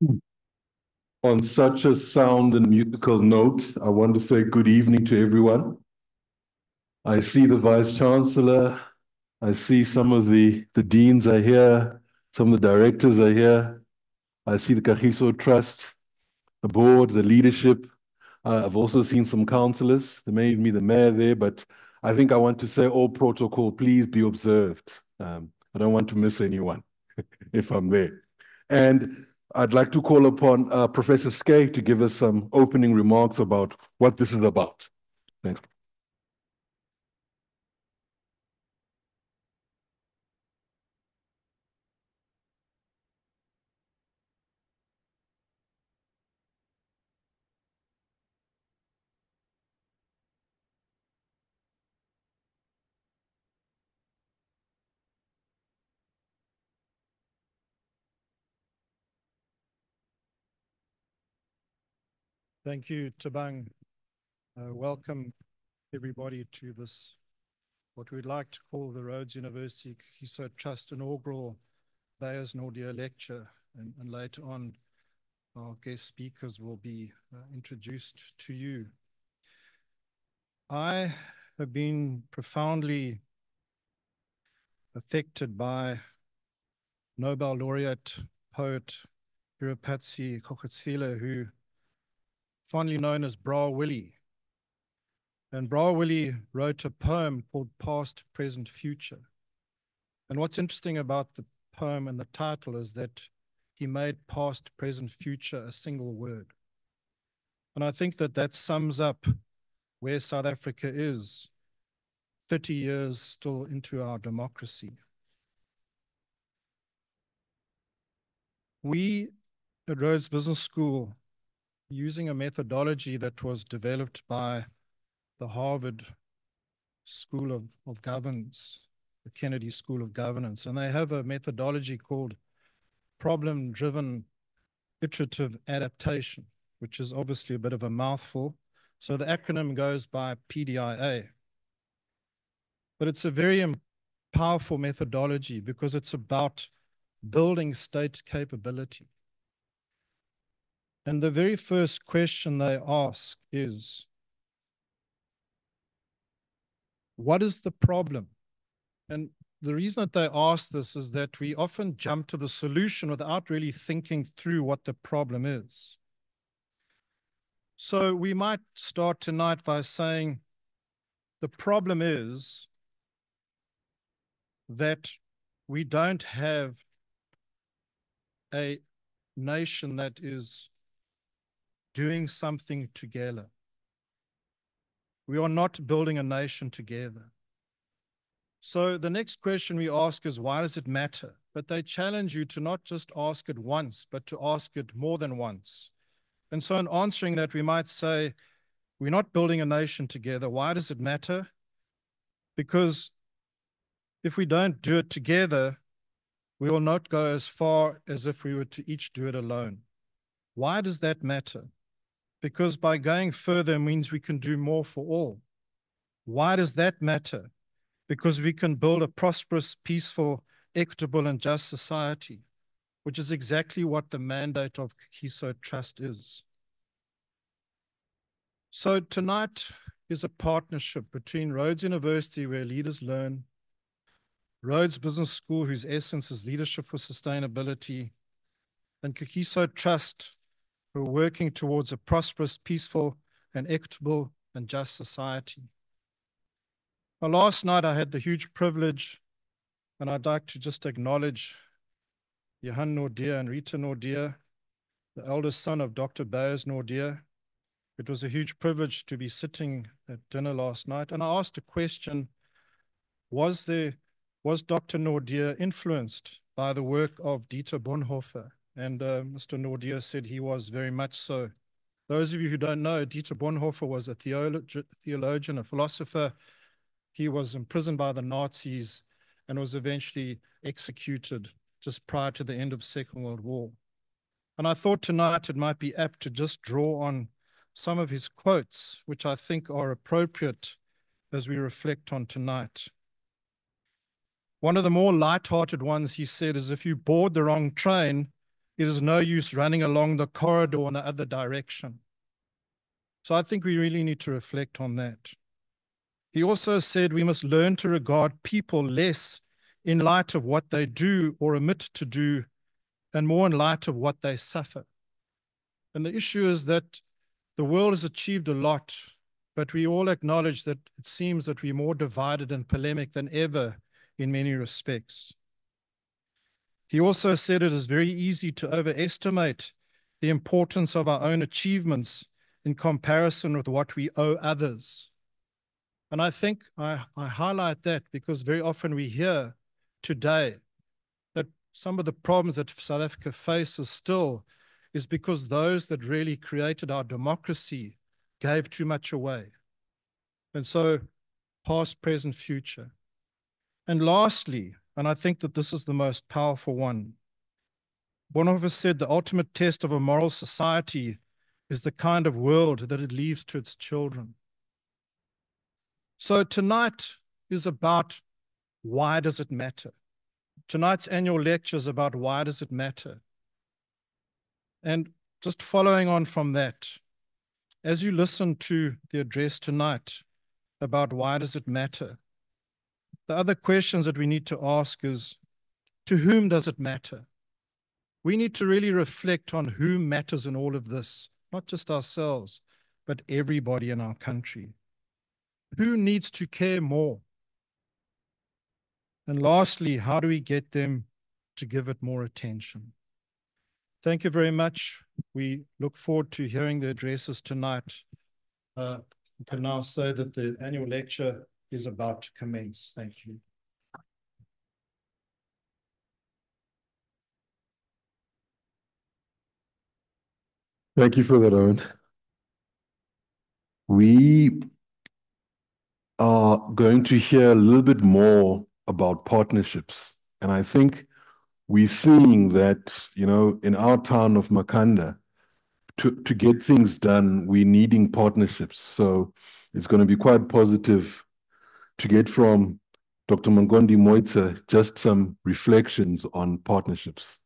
On such a sound and musical note, I want to say good evening to everyone. I see the Vice Chancellor. I see some of the deans are here. Some of the directors are here. I see the Kagiso Trust, the board, the leadership. I've also seen some councillors. There may even be the mayor there, but I think I want to say all protocol, please be observed. I don't want to miss anyone if I'm there. And I'd like to call upon Professor Skay to give us some opening remarks about what this is about. Thanks. Thank you, Tabang. Welcome everybody to this, what we'd like to call the Rhodes University Kagiso Trust inaugural Beyers Naude lecture. And later on, our guest speakers will be introduced to you. I have been profoundly affected by Nobel laureate poet Virapatsi Kokotsile, who fondly known as Bra Willie. And Bra Willie wrote a poem called Past, Present, Future. And what's interesting about the poem and the title is that he made past, present, future a single word. And I think that that sums up where South Africa is 30 years still into our democracy. We at Rhodes Business School, using a methodology that was developed by the Harvard School of Governance, the Kennedy School of Governance, and they have a methodology called problem-driven iterative adaptation, which is obviously a bit of a mouthful. So the acronym goes by PDIA. But it's a very powerful methodology because it's about building state capability. And the very first question they ask is, what is the problem? And the reason that they ask this is that we often jump to the solution without really thinking through what the problem is. So we might start tonight by saying the problem is that we don't have a nation that is doing something together. We are not building a nation together. So the next question we ask is, why does it matter? But they challenge you to not just ask it once, but to ask it more than once. And so in answering that, we might say, we're not building a nation together. Why does it matter? Because if we don't do it together, we will not go as far as if we were to each do it alone. Why does that matter? Because by going further means we can do more for all. Why does that matter? Because we can build a prosperous, peaceful, equitable, and just society, which is exactly what the mandate of Kagiso Trust is. So tonight is a partnership between Rhodes University, where leaders learn, Rhodes Business School, whose essence is leadership for sustainability, and Kagiso Trust, who are working towards a prosperous, peaceful, and equitable and just society. Well, last night I had the huge privilege, and I'd like to just acknowledge Johan Naude and Rita Naude, the eldest son of Dr. Beyers Naude. It was a huge privilege to be sitting at dinner last night, and I asked a question, was Dr. Naude influenced by the work of Dieter Bonhoeffer? And Mr. Naude said he was very much so. Those of you who don't know, Dieter Bonhoeffer was a theologian, a philosopher. He was imprisoned by the Nazis and was eventually executed just prior to the end of the Second World War. And I thought tonight it might be apt to just draw on some of his quotes, which I think are appropriate as we reflect on tonight. One of the more light-hearted ones he said is, if you board the wrong train, it is no use running along the corridor in the other direction. So I think we really need to reflect on that. He also said we must learn to regard people less in light of what they do or omit to do, and more in light of what they suffer. And the issue is that the world has achieved a lot, but we all acknowledge that it seems that we're more divided and polemic than ever in many respects. He also said it is very easy to overestimate the importance of our own achievements in comparison with what we owe others. And I think I highlight that because very often we hear today that some of the problems that South Africa faces still is because those that really created our democracy gave too much away. And so past, present, future. And lastly, and I think that this is the most powerful one of us said the ultimate test of a moral society is the kind of world that it leaves to its children. So tonight is about why does it matter? Tonight's annual lecture is about why does it matter? And just following on from that, as you listen to the address tonight about why does it matter, the other questions that we need to ask is, to whom does it matter? We need to really reflect on who matters in all of this, not just ourselves, but everybody in our country. Who needs to care more? And lastly, how do we get them to give it more attention? Thank you very much. We look forward to hearing the addresses tonight. We can now say that the annual lecture is about to commence. Thank you. Thank you for that, Owen. We are going to hear a little bit more about partnerships. And I think we're seeing that, in our town of Makanda, to get things done, we're needing partnerships. So it's going to be quite positive to get from Dr. Mangondi Moitsa just some reflections on partnerships.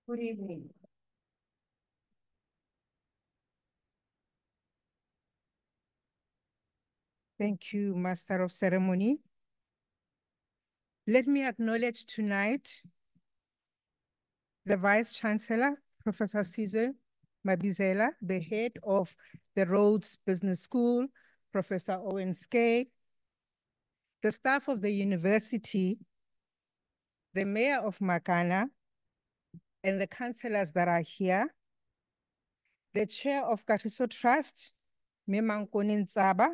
Good evening. Thank you, Master of Ceremony. Let me acknowledge tonight the Vice Chancellor, Professor Sizwe Mabizela, the head of the Rhodes Business School, Professor Owen Skay, the staff of the university, the mayor of Makana, and the councillors that are here, the chair of Kagiso Trust, Memankoni Ntsaba,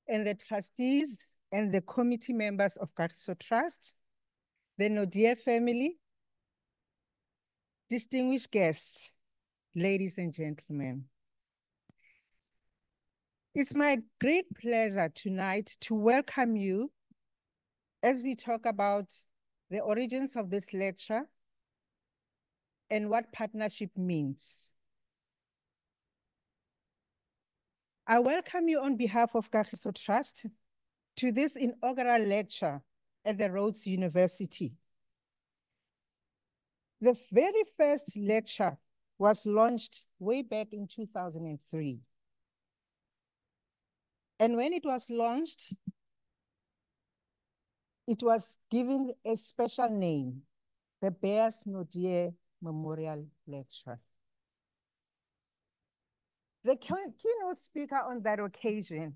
and the trustees and the committee members of Kagiso Trust, the Naude family, distinguished guests, ladies and gentlemen. It's my great pleasure tonight to welcome you as we talk about the origins of this lecture and what partnership means. I welcome you on behalf of Kagiso Trust to this inaugural lecture at the Rhodes University. The very first lecture was launched way back in 2003. And when it was launched, it was given a special name, the Beyers Naude Memorial Lecture. The keynote speaker on that occasion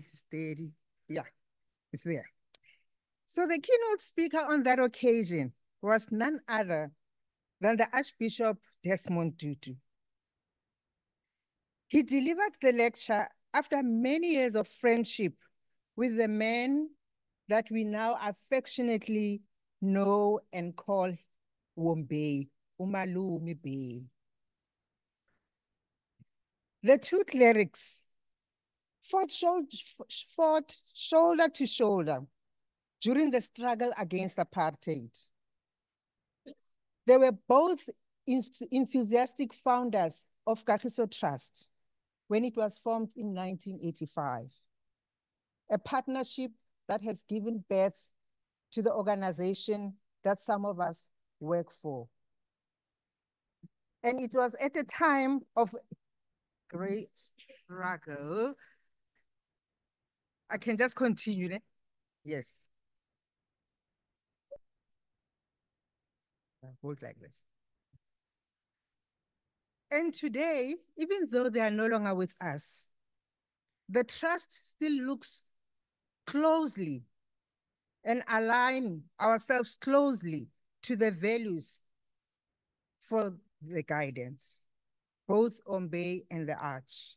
steady. Yeah, it's there. So the keynote speaker on that occasion was none other than the Archbishop Desmond Tutu. He delivered the lecture after many years of friendship with the man that we now affectionately know and call Wombey, Umalumi Bay. The two clerics fought shoulder to shoulder during the struggle against apartheid. They were both enthusiastic founders of Kagiso Trust when it was formed in 1985, a partnership that has given birth to the organization that some of us work for. And it was at a time of great struggle. I can just continue, né? Yes. Hold like this. And today, even though they are no longer with us, the trust still looks closely and align ourselves closely to the values for the guidance, both Ombey and the Arch.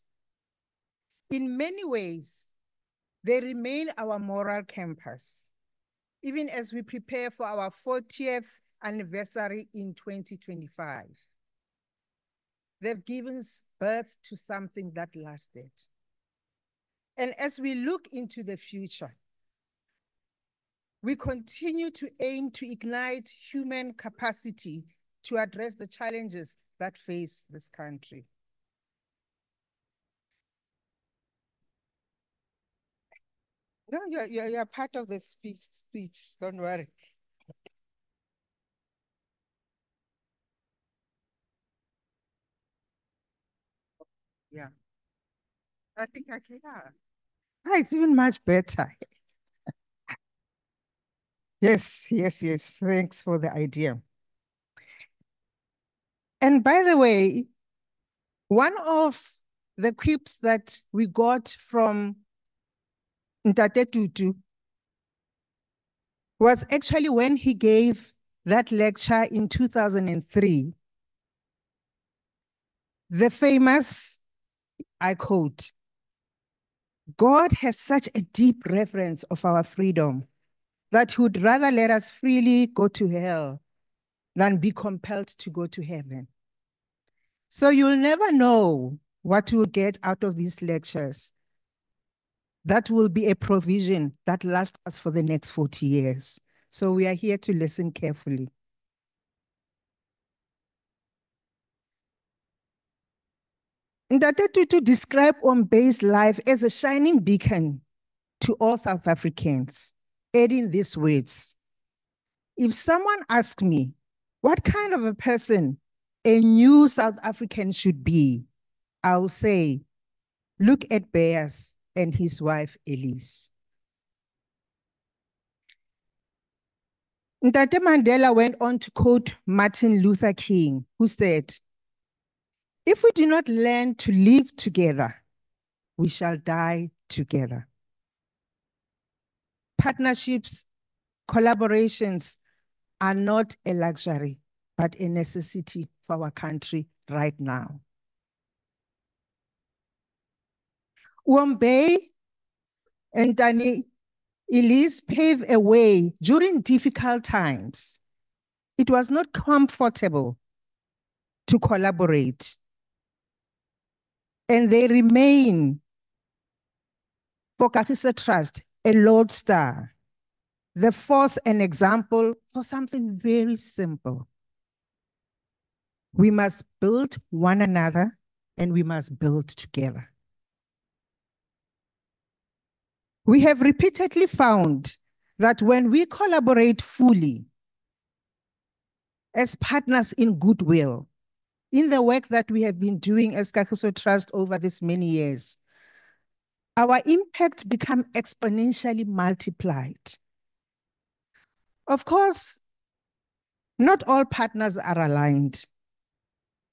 In many ways, they remain our moral campus, even as we prepare for our 40th anniversary in 2025. They've given birth to something that lasted. And as we look into the future, we continue to aim to ignite human capacity to address the challenges that face this country. No, you're part of the speech, don't worry. Yeah. I think I can. Yeah. It's even much better. Yes. Thanks for the idea. And by the way, one of the quips that we got from Ntate Tutu was actually when he gave that lecture in 2003. The famous, I quote, "God has such a deep reverence of our freedom that he would rather let us freely go to hell than be compelled to go to heaven." So you'll never know what you'll get out of these lectures. That will be a provision that lasts us for the next 40 years. So we are here to listen carefully. Ntate Tutu described Ombey's life as a shining beacon to all South Africans, adding these words: "If someone asks me what kind of a person a new South African should be, I'll say, look at Beyers and his wife, Elise." Ntate Mandela went on to quote Martin Luther King, who said, "If we do not learn to live together, we shall die together." Partnerships, collaborations are not a luxury, but a necessity for our country right now. Ombey and Dani Elise paved a way during difficult times. It was not comfortable to collaborate, and they remain, for Kagiso Trust, a lodestar, the force and example for something very simple. We must build one another and we must build together. We have repeatedly found that when we collaborate fully as partners in goodwill, in the work that we have been doing as Kagiso Trust over these many years, our impact becomes exponentially multiplied. Of course, not all partners are aligned.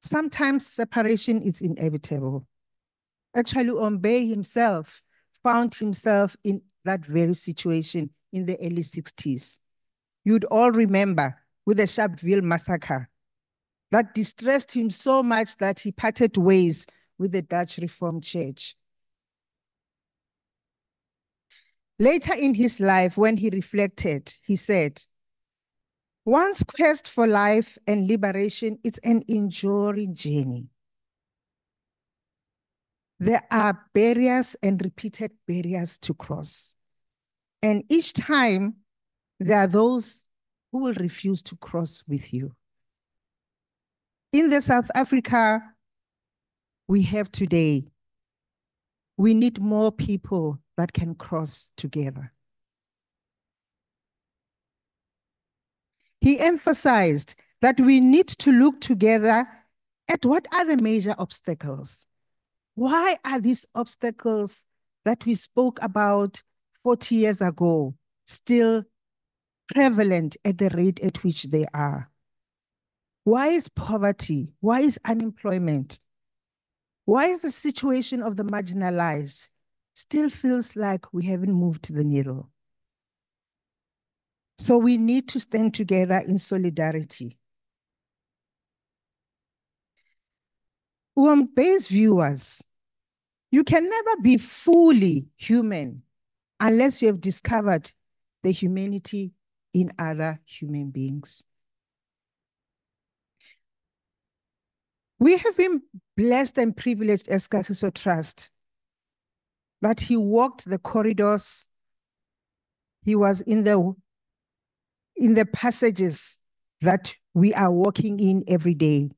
Sometimes separation is inevitable. Actually, Ombey himself found himself in that very situation in the early 60s. You'd all remember with the Sharpeville massacre that distressed him so much that he parted ways with the Dutch Reformed Church. Later in his life, when he reflected, he said, One's quest for life and liberation, it's an enduring journey. There are barriers and repeated barriers to cross. And each time, there are those who will refuse to cross with you. In the South Africa we have today, we need more people that can cross together. He emphasized that we need to look together at what are the major obstacles. Why are these obstacles that we spoke about 40 years ago still prevalent at the rate at which they are? Why is poverty? Why is unemployment? Why is the situation of the marginalized still feels like we haven't moved the needle? So we need to stand together in solidarity. Beyers viewers, you can never be fully human unless you have discovered the humanity in other human beings. We have been blessed and privileged as Kagiso Trust that he walked the corridors, he was in the passages that we are walking in every day.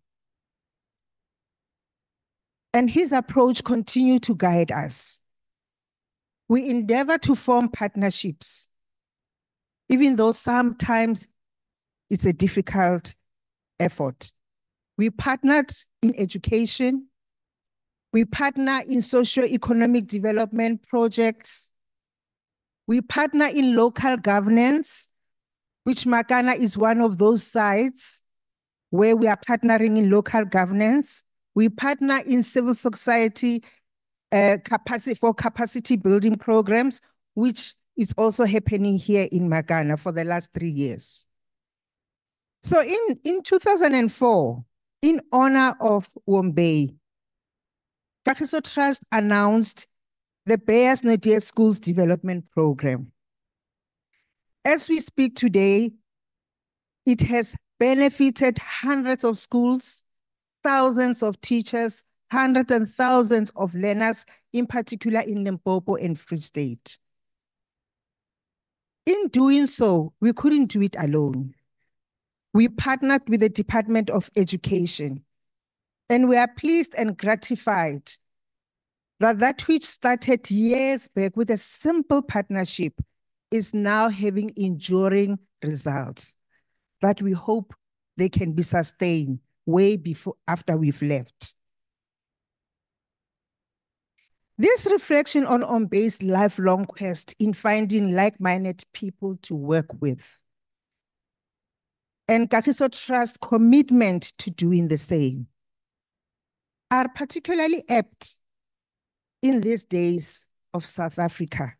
And his approach continues to guide us. We endeavor to form partnerships, even though sometimes it's a difficult effort. We partnered in education. We partner in socio-economic development projects. We partner in local governance, which Makana is one of those sites where we are partnering in local governance. We partner in civil society capacity building programs, which is also happening here in Makana for the last 3 years. So in 2004, in honor of Naude, Kagiso Trust announced the Beyers Naude Schools Development Program. As we speak today, it has benefited hundreds of schools, thousands of teachers, hundreds and thousands of learners, in particular in Limpopo and Free State. In doing so, we couldn't do it alone. We partnered with the Department of Education, and we are pleased and gratified that which started years back with a simple partnership is now having enduring results that we hope they can be sustained way before after we've left. This reflection on Naude's lifelong quest in finding like-minded people to work with, and Kagiso Trust's commitment to doing the same, are particularly apt in these days of South Africa,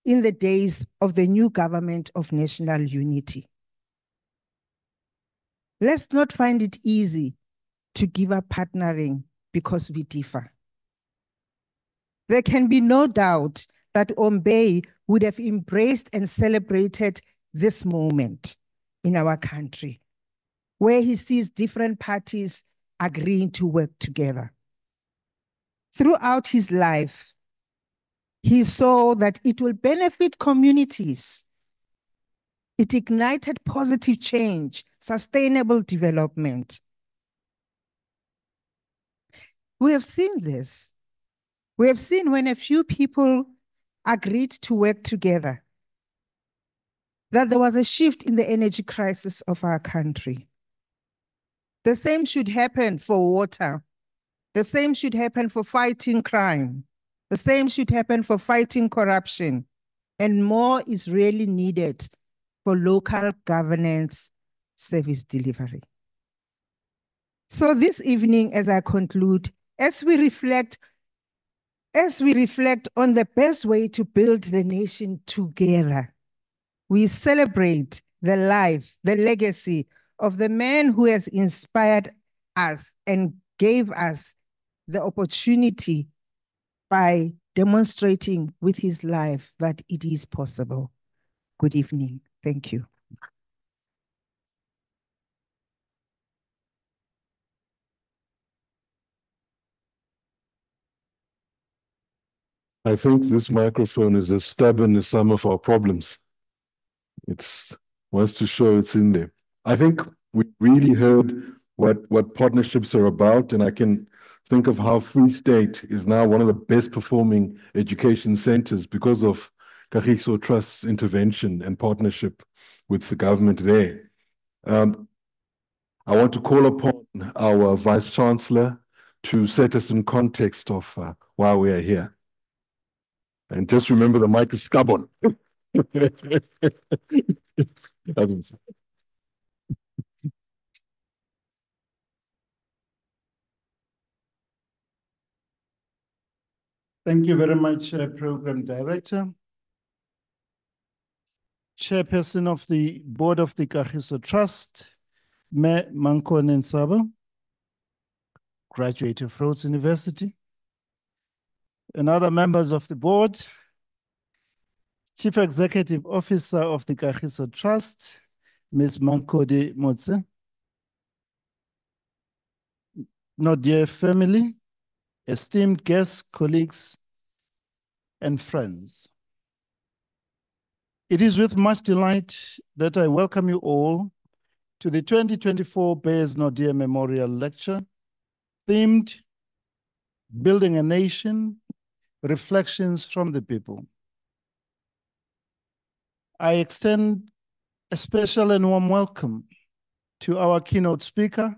in the days of the new government of national unity. Let's not find it easy to give up partnering because we differ. There can be no doubt that Naude would have embraced and celebrated this moment in our country, where he sees different parties agreeing to work together. Throughout his life, he saw that it will benefit communities. It ignited positive change, sustainable development. We have seen this. We have seen when a few people agreed to work together, that there was a shift in the energy crisis of our country. The same should happen for water. The same should happen for fighting crime. The same should happen for fighting corruption. And more is really needed for local governance service delivery. So this evening, as I conclude, as we reflect on the best way to build the nation together, we celebrate the life, the legacy of the man who has inspired us and gave us the opportunity by demonstrating with his life that it is possible. Good evening. Thank you. I think this microphone is as stubborn as some of our problems. It wants to show it's in there. I think we really heard what partnerships are about, and I can think of how Free State is now one of the best performing education centers because of Kagiso Trust's intervention and partnership with the government there. I want to call upon our Vice Chancellor to set us in context of why we are here. And just remember the mic is stubborn. Thank you very much, Program Director. Chairperson of the Board of the Kagiso Trust, Me Manko Nensaba, graduate of Rhodes University, and other members of the board, Chief Executive Officer of the Kagiso Trust, Ms. Mankode Motse, Naude family, esteemed guests, colleagues, and friends. It is with much delight that I welcome you all to the 2024 Beyers Naude Memorial Lecture, themed Building a Nation, Reflections from the People. I extend a special and warm welcome to our keynote speaker,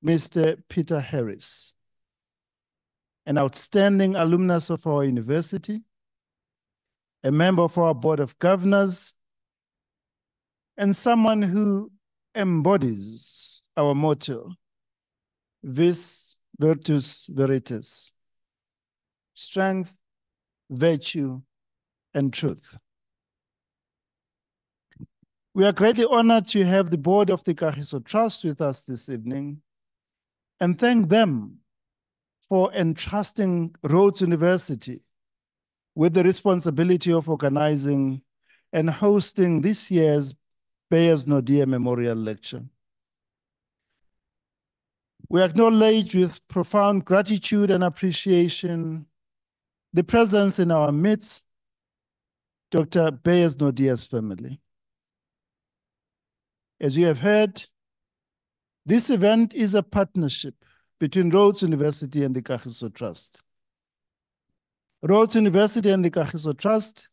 Mr. Peter Harris, an outstanding alumnus of our university, a member of our Board of Governors, and someone who embodies our motto, vis virtus veritas, strength, virtue, and truth. We are greatly honored to have the board of the Kagiso Trust with us this evening and thank them for entrusting Rhodes University with the responsibility of organizing and hosting this year's Beyers Naude Memorial Lecture. We acknowledge with profound gratitude and appreciation the presence in our midst, Dr. Beyers Naude's family. As you have heard, this event is a partnership between Rhodes University and the Kagiso Trust. Rhodes University and the Kagiso Trust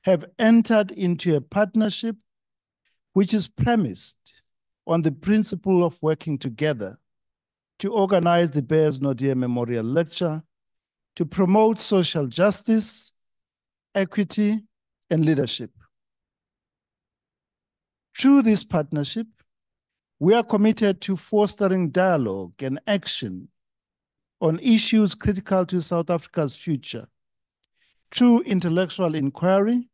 have entered into a partnership which is premised on the principle of working together to organize the Beyers Naude Memorial Lecture to promote social justice, equity, and leadership. Through this partnership, we are committed to fostering dialogue and action on issues critical to South Africa's future through intellectual inquiry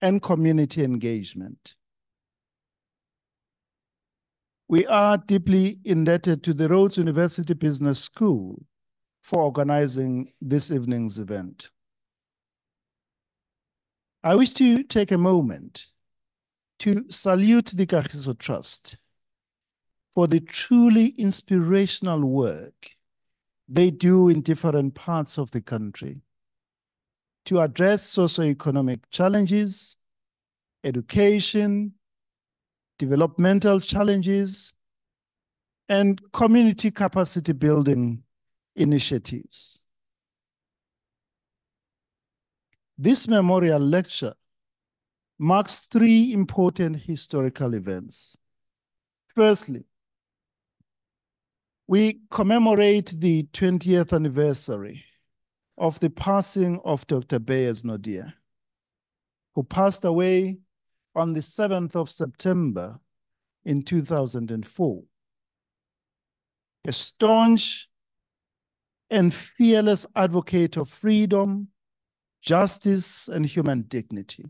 and community engagement. We are deeply indebted to the Rhodes University Business School for organizing this evening's event. I wish to take a moment to salute the Kagiso Trust for the truly inspirational work they do in different parts of the country to address socioeconomic challenges, education, developmental challenges, and community capacity building initiatives. This memorial lecture marks three important historical events. Firstly, we commemorate the 20th anniversary of the passing of Dr. Beyers Naude, who passed away on the 7th of September in 2004. A staunch and fearless advocate of freedom, justice, and human dignity.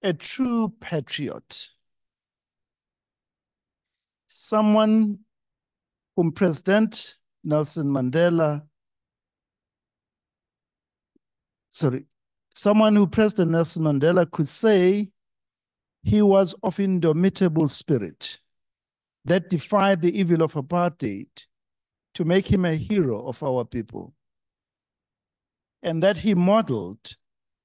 A true patriot. Someone whom President Nelson Mandela, someone who President Nelson Mandela could say he was of indomitable spirit that defied the evil of apartheid to make him a hero of our people. and that he modeled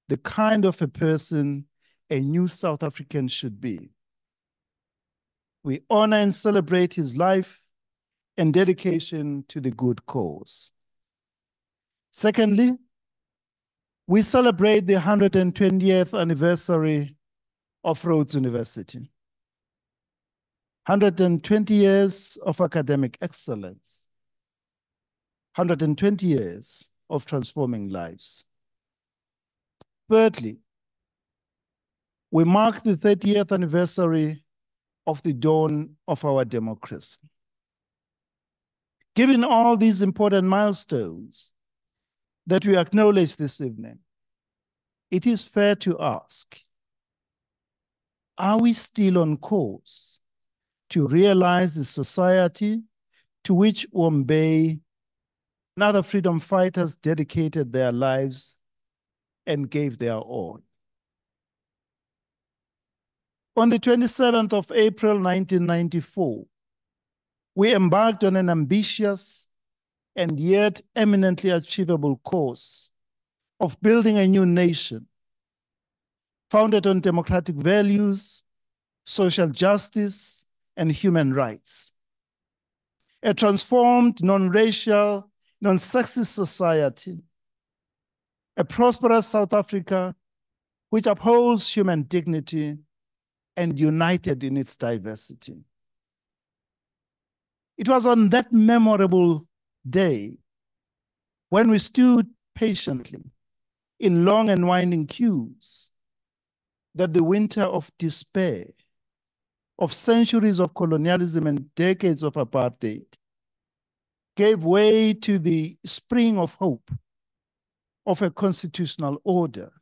the kind of a person a new South African should be. We honor and celebrate his life and dedication to the good cause. Secondly, we celebrate the 120th anniversary of Rhodes University. 120 years of academic excellence. 120 years of transforming lives. Thirdly, we mark the 30th anniversary of the dawn of our democracy. Given all these important milestones that we acknowledge this evening, it is fair to ask, are we still on course to realize the society to which Ombay and other freedom fighters dedicated their lives and gave their all? On the 27th of April, 1994, we embarked on an ambitious and yet eminently achievable course of building a new nation founded on democratic values, social justice, and human rights. A transformed, non-racial, non-sexist society, a prosperous South Africa which upholds human dignity and united in its diversity. It was on that memorable day when we stood patiently in long and winding queues that the winter of despair, of centuries of colonialism and decades of apartheid, gave way to the spring of hope of a constitutional order,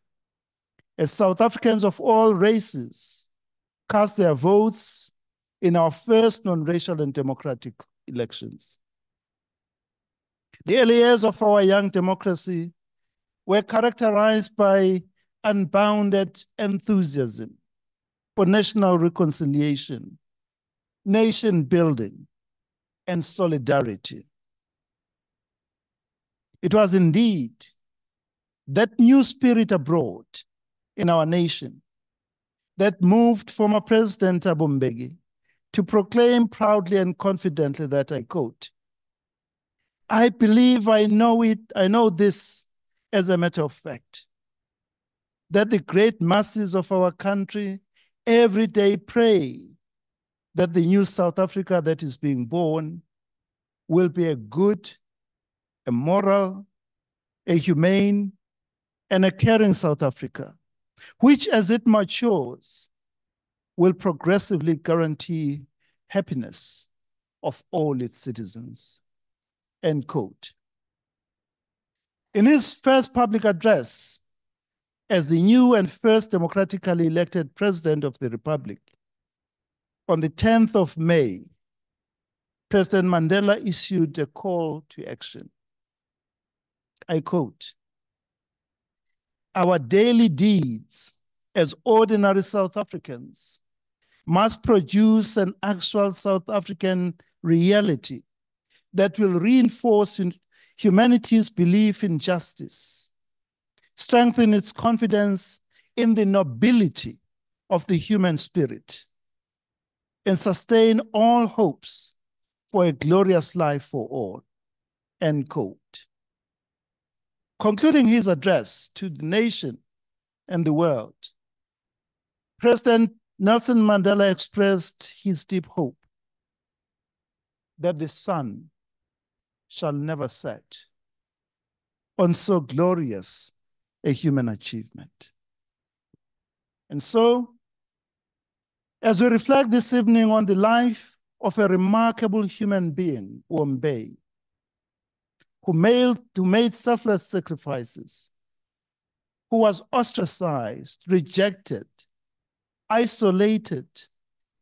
as South Africans of all races cast their votes in our first non-racial and democratic elections. The early years of our young democracy were characterized by unbounded enthusiasm for national reconciliation, nation building, and solidarity. It was indeed that new spirit abroad in our nation that moved former President Thabo Mbeki to proclaim proudly and confidently that, I quote, "I believe I know this as a matter of fact, that the great masses of our country every day pray that the new South Africa that is being born will be a good, a moral, a humane, and a caring South Africa, which as it matures will progressively guarantee happiness of all its citizens," end quote. In his first public address as the new and first democratically elected president of the Republic, on the 10th of May, President Mandela issued a call to action. I quote, "Our daily deeds as ordinary South Africans must produce an actual South African reality that will reinforce humanity's belief in justice, strengthen its confidence in the nobility of the human spirit, and sustain all hopes for a glorious life for all," end quote. Concluding his address to the nation and the world, President Nelson Mandela expressed his deep hope that the sun shall never set on so glorious a human achievement. And so, as we reflect this evening on the life of a remarkable human being, Ombay, who made selfless sacrifices, who was ostracized, rejected, isolated,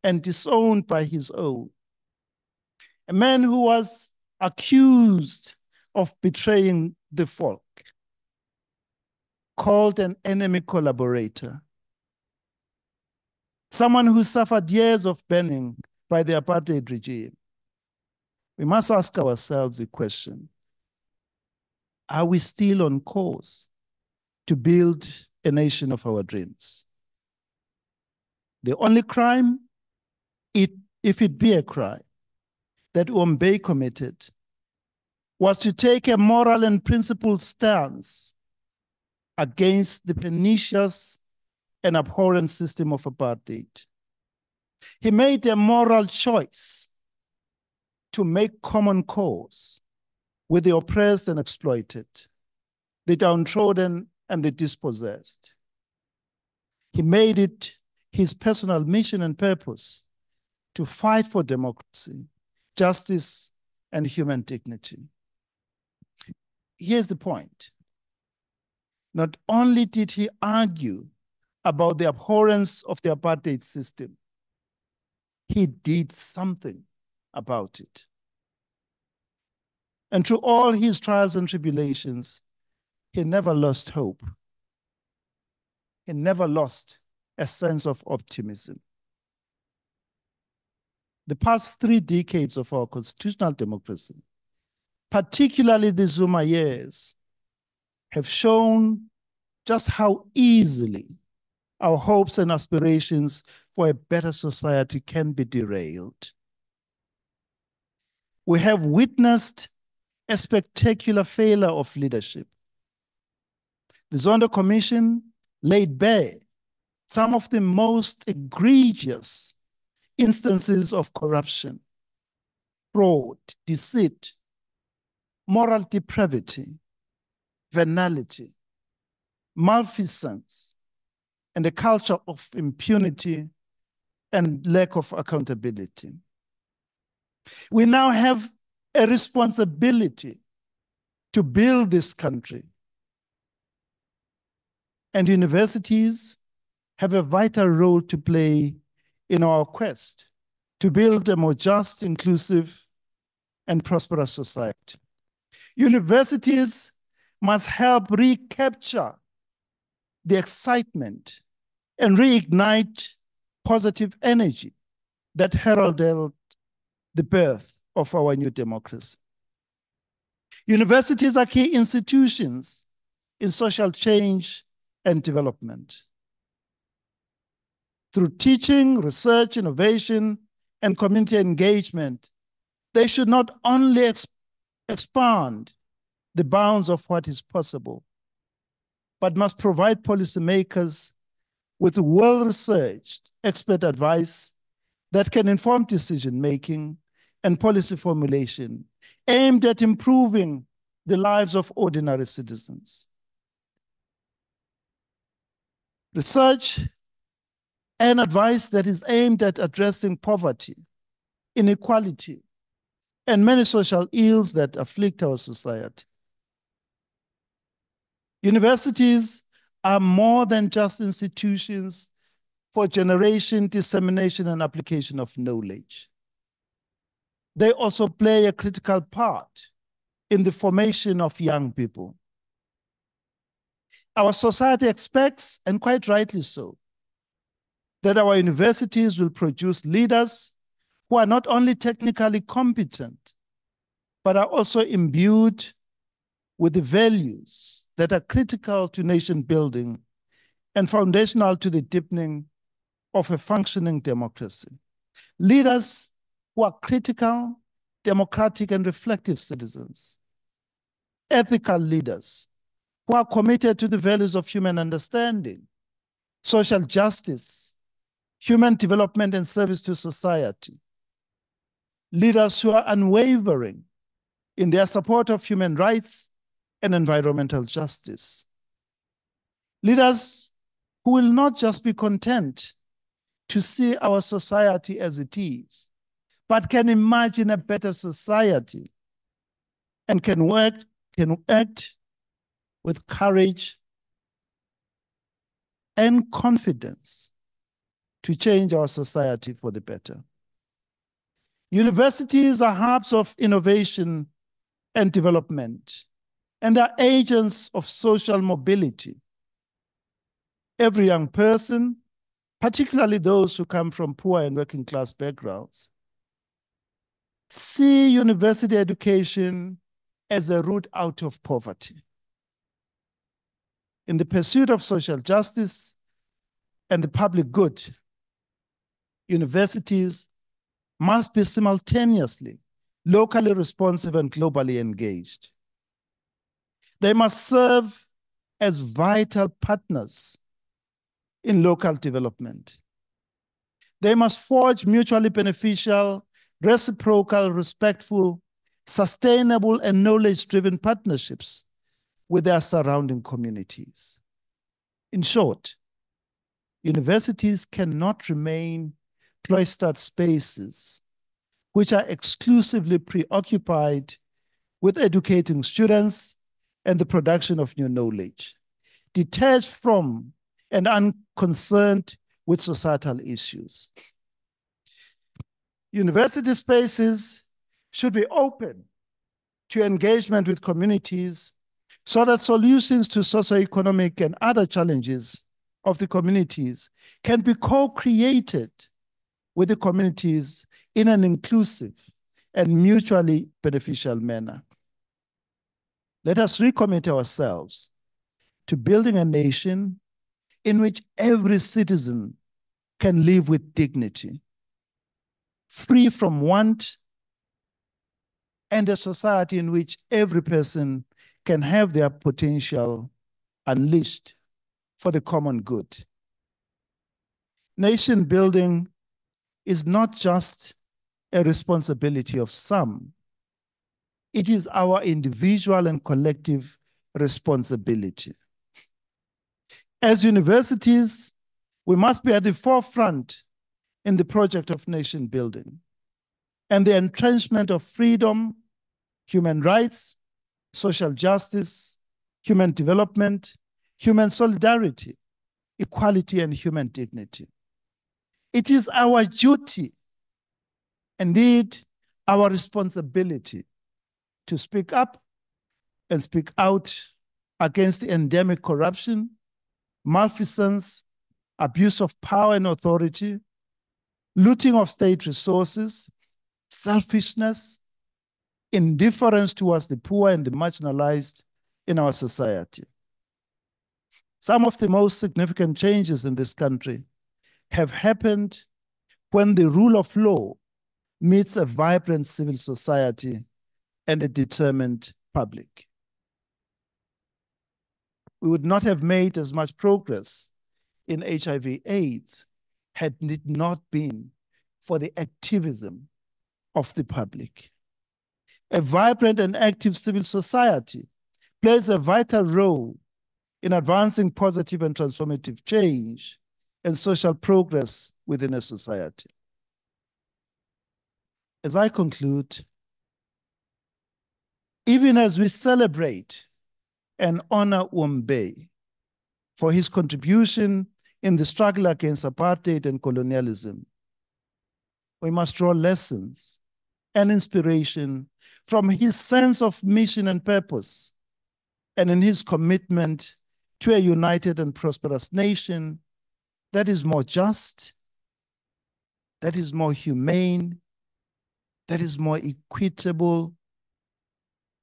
and disowned by his own, a man who was accused of betraying the folk, called an enemy collaborator, someone who suffered years of burning by the apartheid regime. We must ask ourselves the question, Are we still on course to build a nation of our dreams? The only crime, if it be a crime, that Ombay committed was to take a moral and principled stance against the pernicious and abhorrent system of apartheid. He made a moral choice to make common cause with the oppressed and exploited, the downtrodden and the dispossessed. He made it his personal mission and purpose to fight for democracy, justice, and human dignity. Here's the point. Not only did he argue about the abhorrence of the apartheid system, he did something about it. And through all his trials and tribulations, he never lost hope. He never lost a sense of optimism. The past 3 decades of our constitutional democracy, particularly the Zuma years, have shown just how easily our hopes and aspirations for a better society can be derailed. We have witnessed a spectacular failure of leadership. The Zondo Commission laid bare some of the most egregious instances of corruption, fraud, deceit, moral depravity, venality, malfeasance, and a culture of impunity and lack of accountability. We now have a responsibility to build this country. And universities have a vital role to play in our quest to build a more just, inclusive, and prosperous society. Universities must help recapture the excitement and reignite positive energy that heralded the birth of our new democracy. Universities are key institutions in social change and development. Through teaching, research, innovation, and community engagement, they should not only expand the bounds of what is possible, but must provide policymakers with well-researched expert advice that can inform decision-making and policy formulation aimed at improving the lives of ordinary citizens. Research and advice that is aimed at addressing poverty, inequality, and many social ills that afflict our society. Universities are more than just institutions for generation, dissemination, and application of knowledge. They also play a critical part in the formation of young people. Our society expects, and quite rightly so, that our universities will produce leaders who are not only technically competent, but are also imbued with the values that are critical to nation building and foundational to the deepening of a functioning democracy. Leaders who are critical, democratic, and reflective citizens. Ethical leaders who are committed to the values of human understanding, social justice, human development, and service to society. Leaders who are unwavering in their support of human rights and environmental justice. Leaders who will not just be content to see our society as it is, but can imagine a better society and can act with courage and confidence to change our society for the better. Universities are hubs of innovation and development, and are agents of social mobility. Every young person, particularly those who come from poor and working class backgrounds, see university education as a route out of poverty. In the pursuit of social justice and the public good, universities must be simultaneously locally responsive and globally engaged. They must serve as vital partners in local development. They must forge mutually beneficial, reciprocal, respectful, sustainable, and knowledge-driven partnerships with their surrounding communities. In short, universities cannot remain cloistered spaces which are exclusively preoccupied with educating students and the production of new knowledge, detached from and unconcerned with societal issues. University spaces should be open to engagement with communities so that solutions to socioeconomic and other challenges of the communities can be co-created with the communities in an inclusive and mutually beneficial manner. Let us recommit ourselves to building a nation in which every citizen can live with dignity, free from want, and a society in which every person can have their potential unleashed for the common good. Nation building is not just a responsibility of some. It is our individual and collective responsibility. As universities, we must be at the forefront in the project of nation building and the entrenchment of freedom, human rights, social justice, human development, human solidarity, equality, and human dignity. It is our duty, indeed our responsibility, to speak up and speak out against endemic corruption, malfeasance, abuse of power and authority, looting of state resources, selfishness, indifference towards the poor and the marginalized in our society. Some of the most significant changes in this country have happened when the rule of law meets a vibrant civil society and a determined public. We would not have made as much progress in HIV/AIDS had it not been for the activism of the public. A vibrant and active civil society plays a vital role in advancing positive and transformative change and social progress within a society. As I conclude, even as we celebrate and honor Uombe for his contribution in the struggle against apartheid and colonialism, we must draw lessons and inspiration from his sense of mission and purpose, and in his commitment to a united and prosperous nation that is more just, that is more humane, that is more equitable,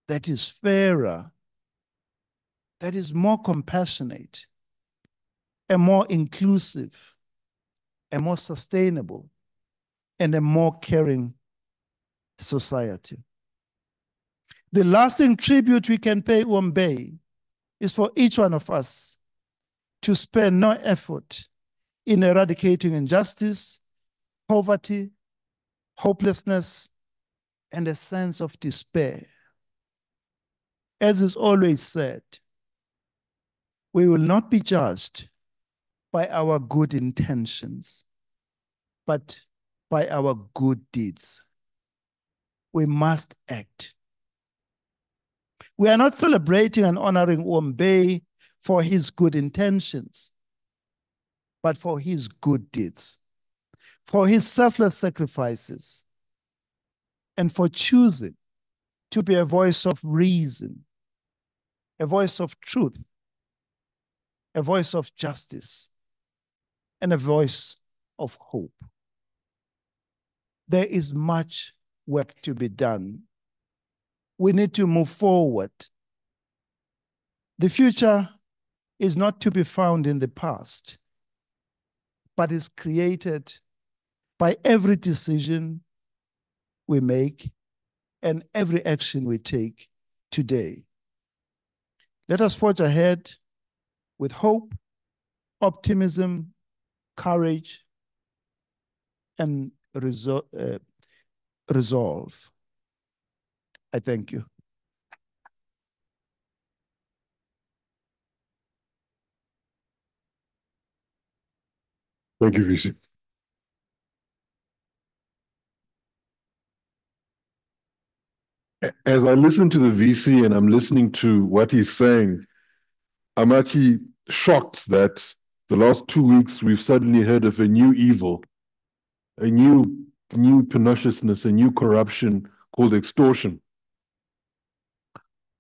that is fairer, that is more compassionate, and more inclusive, and more sustainable, and a more caring society. The lasting tribute we can pay Uombe is for each one of us to spare no effort in eradicating injustice, poverty, hopelessness, and a sense of despair. As is always said, we will not be judged by our good intentions, but by our good deeds. We must act. We are not celebrating and honoring Uombe for his good intentions, but for his good deeds, for his selfless sacrifices, and for choosing to be a voice of reason, a voice of truth, a voice of justice, and a voice of hope. There is much work to be done. We need to move forward. The future is not to be found in the past, but is created by every decision we make and every action we take today. Let us forge ahead with hope, optimism, courage, and resolve. I thank you. Thank you, VC. As I listen to the VC and I'm listening to what he's saying, I'm actually shocked that the last 2 weeks we've suddenly heard of a new evil, a new perniciousness, a new corruption called extortion.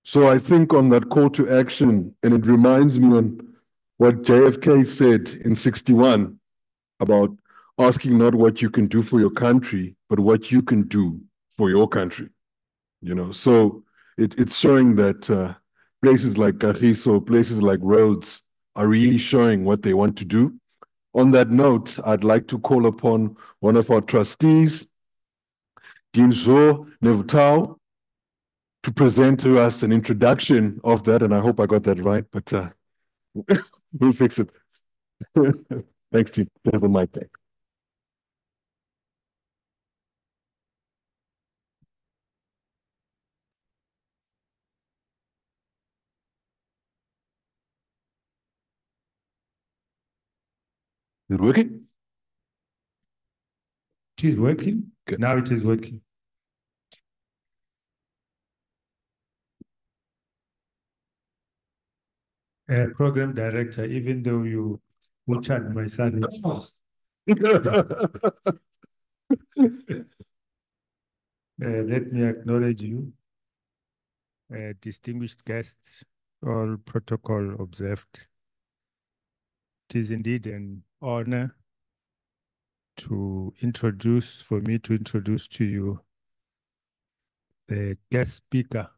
So I think on that call to action, and it reminds me on what JFK said in 61 about asking not what you can do for your country, but what you can do for your country. You know, so it's showing that places like Kagiso, places like Rhodes are really showing what they want to do. On that note, I'd like to call upon one of our trustees, Dean Zo Nevutau, to present to us an introduction of that, and I hope I got that right, but we'll fix it. Thanks, Dean. There's the mic there. Is it working? It is working. Good. Now it is working. Program director, even though you butchered my son. Let me acknowledge you, distinguished guests, all protocol observed. It is indeed an honor for me to introduce to you the guest speaker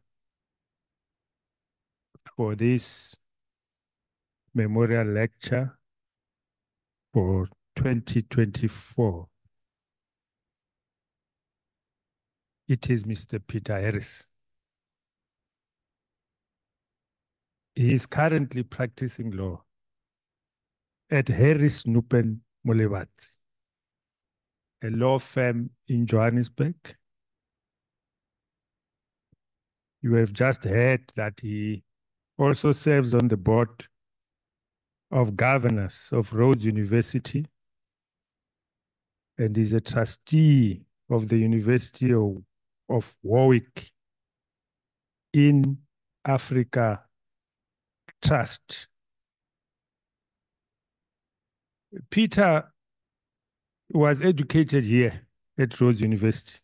for this memorial lecture for 2024. It is Mr. Peter Harris. He is currently practicing law at Harris Nupen Molebatsi, a law firm in Johannesburg. You have just heard that he also serves on the board of governors of Rhodes University and is a trustee of the University of Warwick in Africa Trust. Peter was educated here at Rhodes University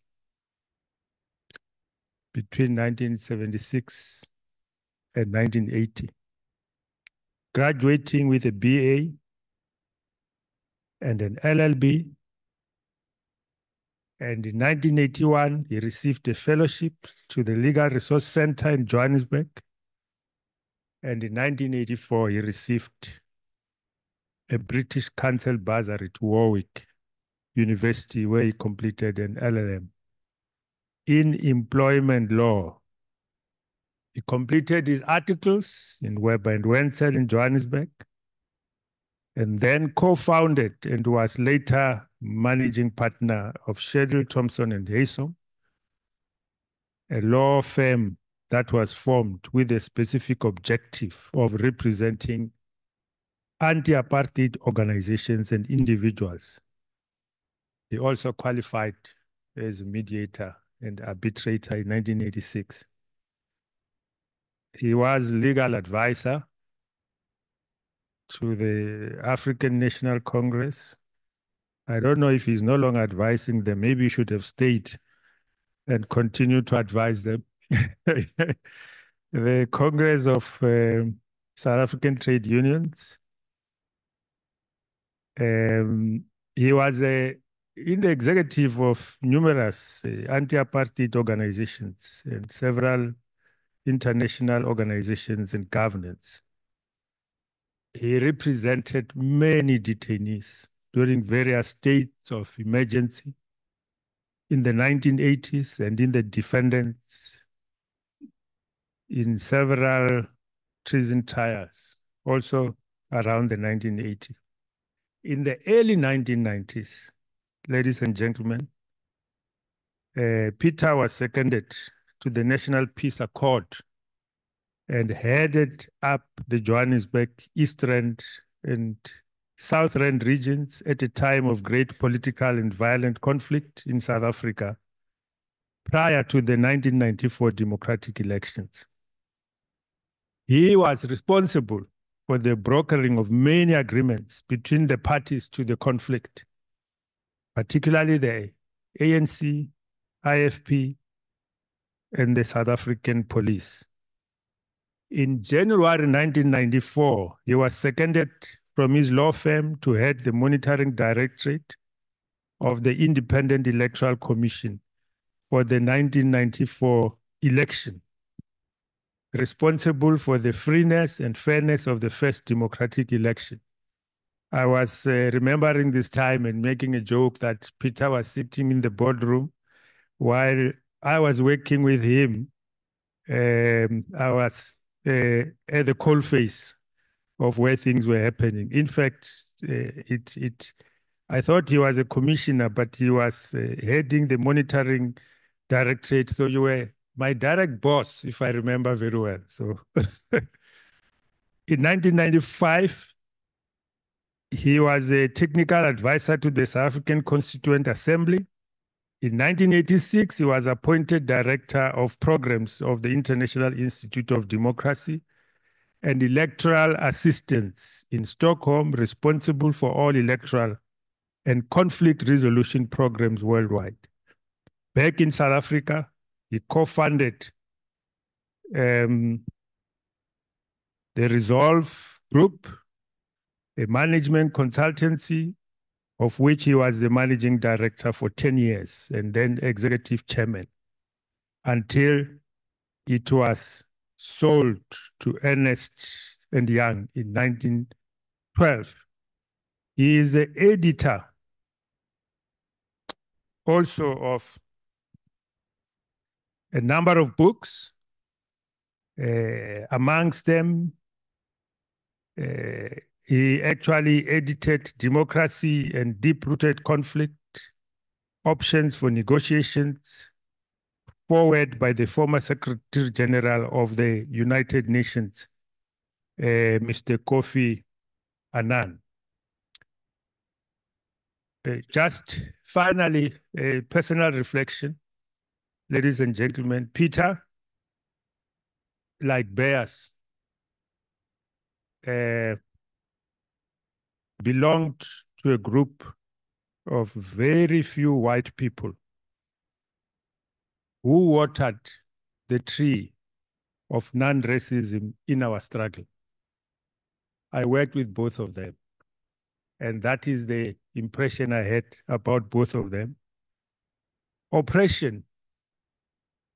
between 1976 and 1980, graduating with a BA and an LLB. And in 1981, he received a fellowship to the Legal Resource Center in Johannesburg. And in 1984, he received a British Council bursary to Warwick University, where he completed an LLM in employment law. He completed his articles in Weber and Wenzel in Johannesburg, and then co-founded and was later managing partner of Shedley, Thompson and Haysom, a law firm that was formed with a specific objective of representing anti-apartheid organizations and individuals. He also qualified as a mediator and arbitrator in 1986. He was legal advisor to the African National Congress. I don't know if he's no longer advising them. Maybe he should have stayed and continued to advise them. The Congress of South African Trade Unions. He was in the executive of numerous anti-apartheid organizations and several international organizations and governance. he represented many detainees during various states of emergency in the 1980s and in the defendants in several treason trials, also around the 1980s. In the early 1990s, ladies and gentlemen, Peter was seconded to the National Peace Accord and headed up the Johannesburg, East Rand and South Rand regions at a time of great political and violent conflict in South Africa prior to the 1994 democratic elections. He was responsible for the brokering of many agreements between the parties to the conflict, particularly the ANC, IFP, and the South African police. In January 1994, he was seconded from his law firm to head the monitoring directorate of the Independent Electoral Commission for the 1994 election, responsible for the freeness and fairness of the first democratic election. I was remembering this time and making a joke that Peter was sitting in the boardroom while I was working with him. I was at the coalface of where things were happening. In fact, I thought he was a commissioner, but he was heading the monitoring directorate. So you were my direct boss, if I remember very well. So in 1995, he was a technical advisor to the South African Constituent Assembly. In 1986, he was appointed Director of Programs of the International Institute of Democracy and Electoral Assistance in Stockholm, responsible for all electoral and conflict resolution programs worldwide. Back in South Africa, he co-funded the Resolve Group, a management consultancy of which he was the managing director for 10 years and then executive chairman until it was sold to Ernst & Young in 1912. He is the editor also of a number of books, amongst them he actually edited Democracy and Deep-Rooted Conflict, Options for Negotiations, forward by the former Secretary General of the United Nations, Mr. Kofi Annan. Just finally, a personal reflection, ladies and gentlemen. Peter, like Beyers, belonged to a group of very few white people who watered the tree of non-racism in our struggle. I worked with both of them, and that is the impression I had about both of them. Oppression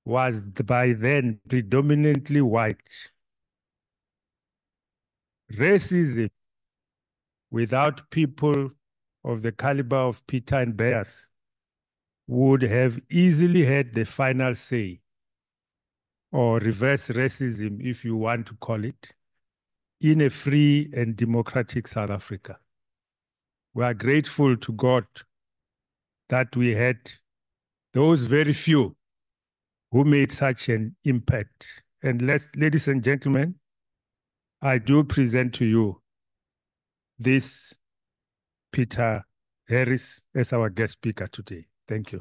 was by then predominantly white. Racism, without people of the caliber of Peter and Beyers, would have easily had the final say, or reverse racism, if you want to call it, in a free and democratic South Africa. We are grateful to God that we had those very few who made such an impact. And ladies and gentlemen, I do present to you this Peter Harris as our guest speaker today. Thank you.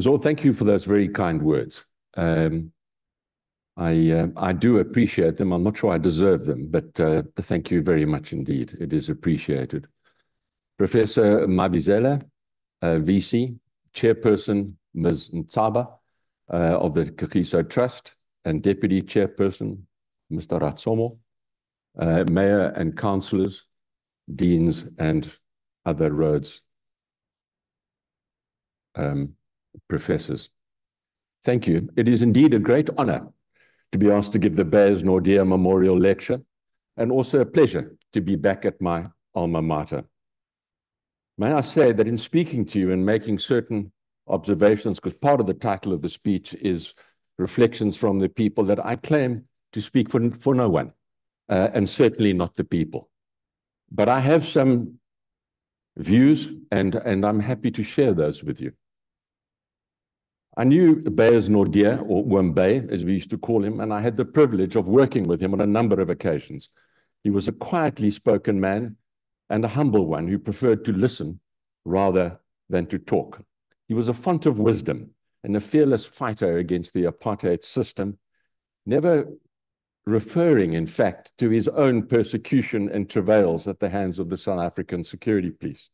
So thank you for those very kind words. I do appreciate them. I'm not sure I deserve them, but thank you very much indeed. It is appreciated. Professor Mabizela, VC, Chairperson Ms. Ntsaba of the Kagiso Trust, and Deputy Chairperson Mr. Ratsomo, Mayor and Councillors, Deans and other Rhodes professors. Thank you. It is indeed a great honor to be asked to give the Beyers Naude Memorial Lecture, and also a pleasure to be back at my alma mater. May I say that in speaking to you and making certain observations, because part of the title of the speech is Reflections from the People, that I claim to speak for no one, and certainly not the people. But I have some views, and I'm happy to share those with you. I knew Beyers Naude, or Wambe, as we used to call him, and I had the privilege of working with him on a number of occasions. He was a quietly spoken man and a humble one who preferred to listen rather than to talk. He was a font of wisdom and a fearless fighter against the apartheid system, never referring, in fact, to his own persecution and travails at the hands of the South African security police.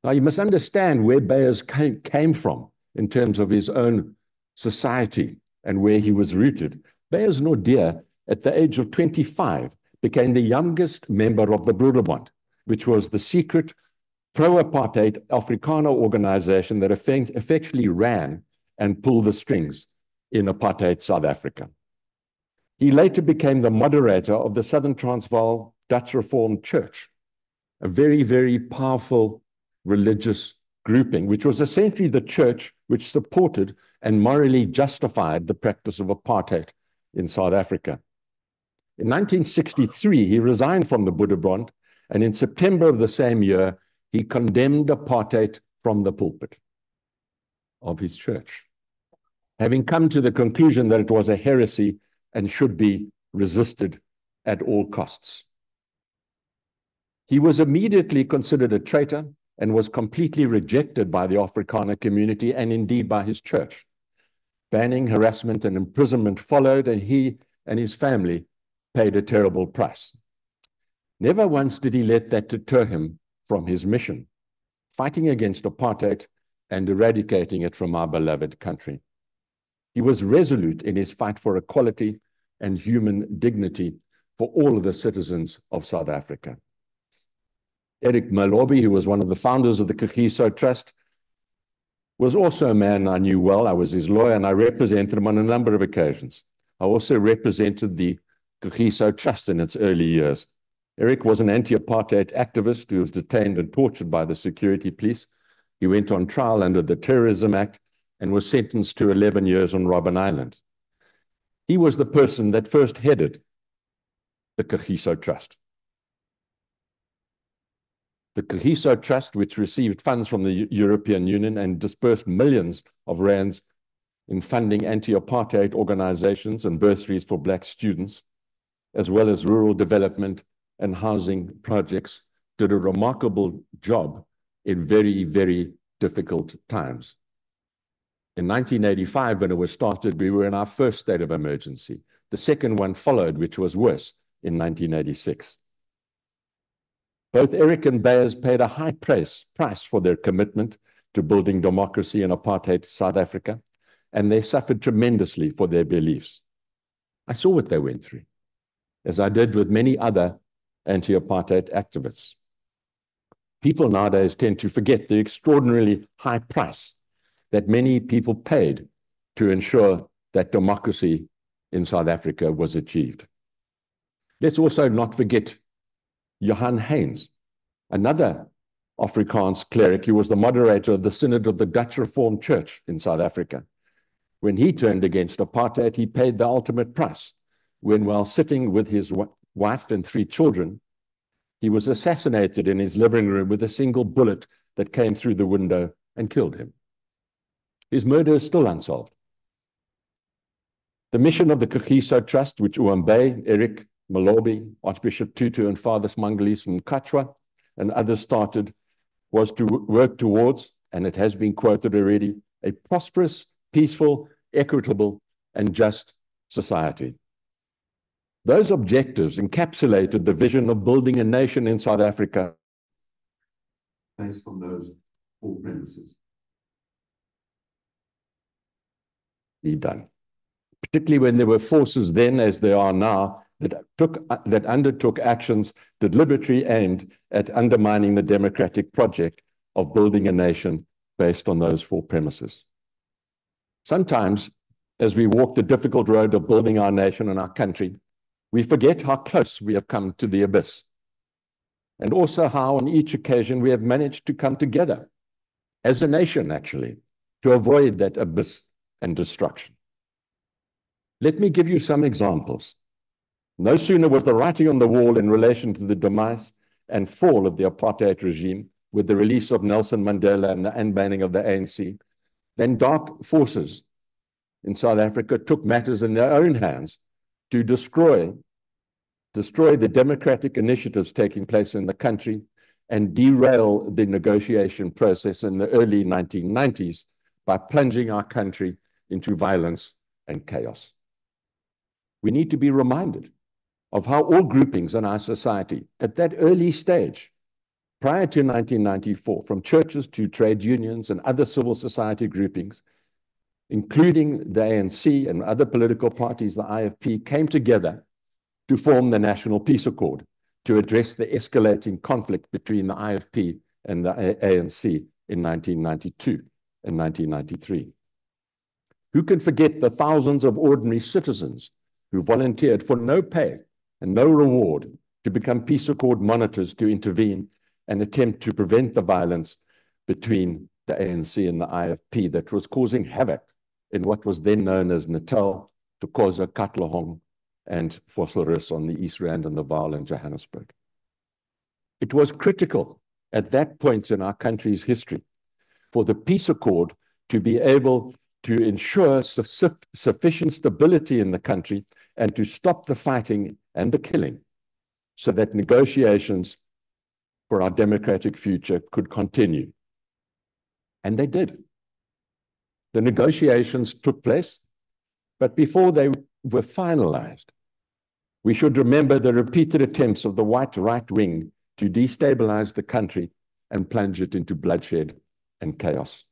Now, you must understand where Beyers came from in terms of his own society and where he was rooted. Beyers Naude, at the age of 25, became the youngest member of the Broederbond, which was the secret pro-apartheid Afrikaner organization that effectively ran and pulled the strings in apartheid South Africa. He later became the moderator of the Southern Transvaal Dutch Reformed Church, a very, very powerful religious grouping, which was essentially the church which supported and morally justified the practice of apartheid in South Africa. In 1963, he resigned from the Broederbond, and in September of the same year, he condemned apartheid from the pulpit of his church, having come to the conclusion that it was a heresy and should be resisted at all costs. He was immediately considered a traitor and was completely rejected by the Afrikaner community and indeed by his church. Banning, harassment, and imprisonment followed, and he and his family paid a terrible price. Never once did he let that deter him from his mission, fighting against apartheid and eradicating it from our beloved country. He was resolute in his fight for equality and human dignity for all of the citizens of South Africa. Eric Malobi, who was one of the founders of the Kagiso Trust, was also a man I knew well. I was his lawyer and I represented him on a number of occasions. I also represented the Kagiso Trust in its early years. Eric was an anti-apartheid activist who was detained and tortured by the security police. He went on trial under the Terrorism Act and was sentenced to 11 years on Robben Island. He was the person that first headed the Kagiso Trust. The Kagiso Trust, which received funds from the European Union and dispersed millions of rands in funding anti-apartheid organizations and bursaries for Black students, as well as rural development and housing projects, did a remarkable job in very, very difficult times. In 1985, when it was started, we were in our first state of emergency. The second one followed, which was worse, in 1986. Both Eric and Beyers paid a high price for their commitment to building democracy in apartheid South Africa, and they suffered tremendously for their beliefs. I saw what they went through, as I did with many other anti-apartheid activists. People nowadays tend to forget the extraordinarily high price that many people paid to ensure that democracy in South Africa was achieved. Let's also not forget Johan Haynes, another Afrikaans cleric who was the moderator of the Synod of the Dutch Reformed Church in South Africa. When he turned against apartheid, he paid the ultimate price when, while sitting with his wife and 3 children, he was assassinated in his living room with a single bullet that came through the window and killed him. His murder is still unsolved. The mission of the Kagiso Trust, which Uambe, Eric Malobi, Archbishop Tutu, and Father Smangalis from Katwa and others started, was to work towards, and it has been quoted already, a prosperous, peaceful, equitable, and just society. Those objectives encapsulated the vision of building a nation in South Africa based on those four premises. Be done. Particularly when there were forces then, as there are now, that undertook actions deliberately aimed at undermining the democratic project of building a nation based on those four premises. Sometimes, as we walk the difficult road of building our nation and our country, we forget how close we have come to the abyss, and also how on each occasion we have managed to come together as a nation, actually, to avoid that abyss and destruction. Let me give you some examples. No sooner was the writing on the wall in relation to the demise and fall of the apartheid regime with the release of Nelson Mandela and the unbanning of the ANC, then dark forces in South Africa took matters in their own hands to destroy the democratic initiatives taking place in the country and derail the negotiation process in the early 1990s by plunging our country into violence and chaos. We need to be reminded of how all groupings in our society at that early stage, prior to 1994, from churches to trade unions and other civil society groupings, including the ANC and other political parties, the IFP, came together to form the National Peace Accord to address the escalating conflict between the IFP and the ANC in 1992 and 1993. Who can forget the thousands of ordinary citizens who volunteered for no pay and no reward to become Peace Accord monitors to intervene and attempt to prevent the violence between the ANC and the IFP that was causing havoc in what was then known as Natal, Thokoza, Katlehong, and Vosselrus on the East Rand and the Vaal in Johannesburg. It was critical at that point in our country's history for the Peace Accord to be able to ensure sufficient stability in the country and to stop the fighting and the killing so that negotiations for our democratic future could continue. And they did. The negotiations took place, but before they were finalized, we should remember the repeated attempts of the white right wing to destabilize the country and plunge it into bloodshed and chaos.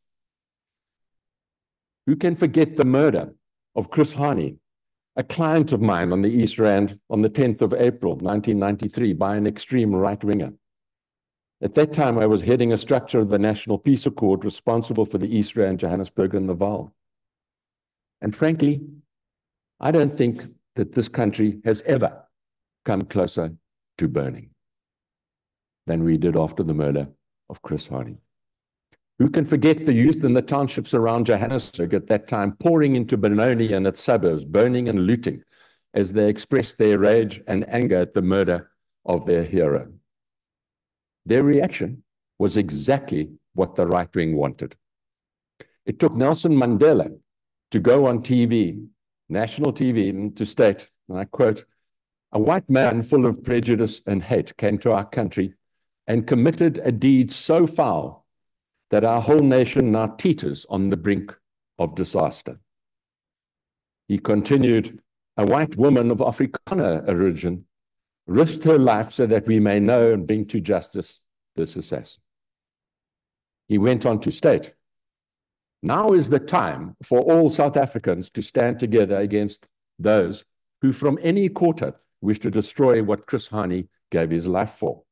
Who can forget the murder of Chris Hani, a client of mine on the East Rand on the 10th of April, 1993, by an extreme right-winger? At that time, I was heading a structure of the National Peace Accord responsible for the East Rand, Johannesburg, and the Vaal. And frankly, I don't think that this country has ever come closer to burning than we did after the murder of Chris Hani. Who can forget the youth in the townships around Johannesburg at that time pouring into Benoni and its suburbs, burning and looting as they expressed their rage and anger at the murder of their hero? Their reaction was exactly what the right wing wanted. It took Nelson Mandela to go on TV, national TV, and to state, and I quote, "A white man full of prejudice and hate came to our country and committed a deed so foul that our whole nation now teeters on the brink of disaster." He continued, "A white woman of Afrikaner origin risked her life so that we may know and bring to justice this assassin." He went on to state, "Now is the time for all South Africans to stand together against those who from any quarter wish to destroy what Chris Hani gave his life for,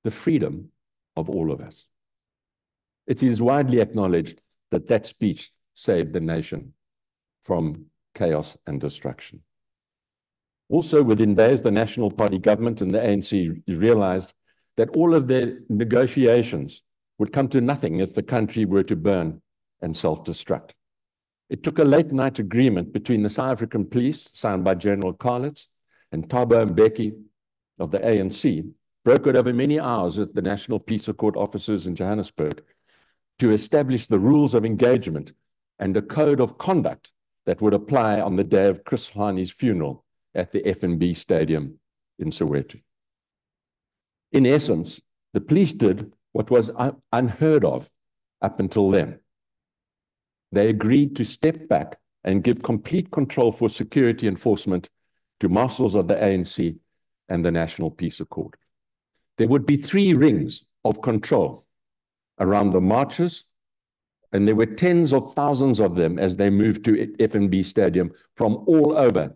the freedom of all of us." It is widely acknowledged that that speech saved the nation from chaos and destruction. Also, within days, the National Party government and the ANC realized that all of their negotiations would come to nothing if the country were to burn and self-destruct. It took a late-night agreement between the South African police, signed by General Carlitz, and Thabo Mbeki of the ANC, brokered over many hours at the National Peace Accord offices in Johannesburg, to establish the rules of engagement and a code of conduct that would apply on the day of Chris Hani's funeral at the FNB Stadium in Soweto. In essence, the police did what was unheard of up until then. They agreed to step back and give complete control for security enforcement to marshals of the ANC and the National Peace Accord. There would be 3 rings of control around the marches, and there were tens of thousands of them as they moved to FNB Stadium from all over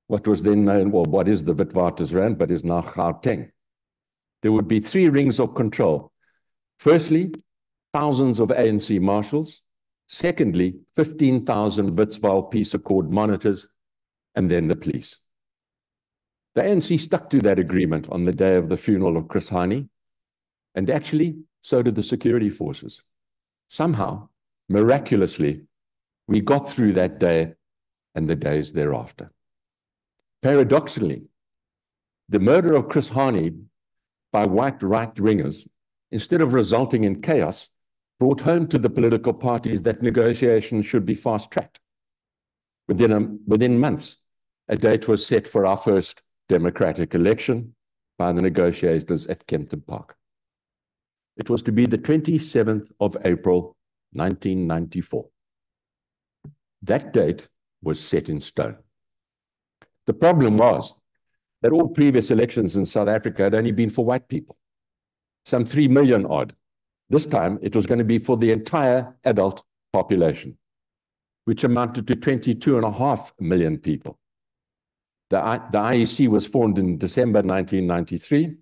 what was then known, well, what is the Witwatersrand, but is now Gauteng. There would be 3 rings of control. Firstly, thousands of ANC marshals. Secondly, 15,000 Witswil Peace Accord monitors, and then the police. The ANC stuck to that agreement on the day of the funeral of Chris Hani, and actually, so did the security forces. Somehow, miraculously, we got through that day and the days thereafter. Paradoxically, the murder of Chris Hani by white right-wingers, instead of resulting in chaos, brought home to the political parties that negotiations should be fast-tracked. Within months, a date was set for our first democratic election by the negotiators at Kempton Park. It was to be the 27th of April, 1994. That date was set in stone. The problem was that all previous elections in South Africa had only been for white people, some 3 million odd. This time, it was going to be for the entire adult population, which amounted to 22.5 million people. The IEC was formed in December 1993,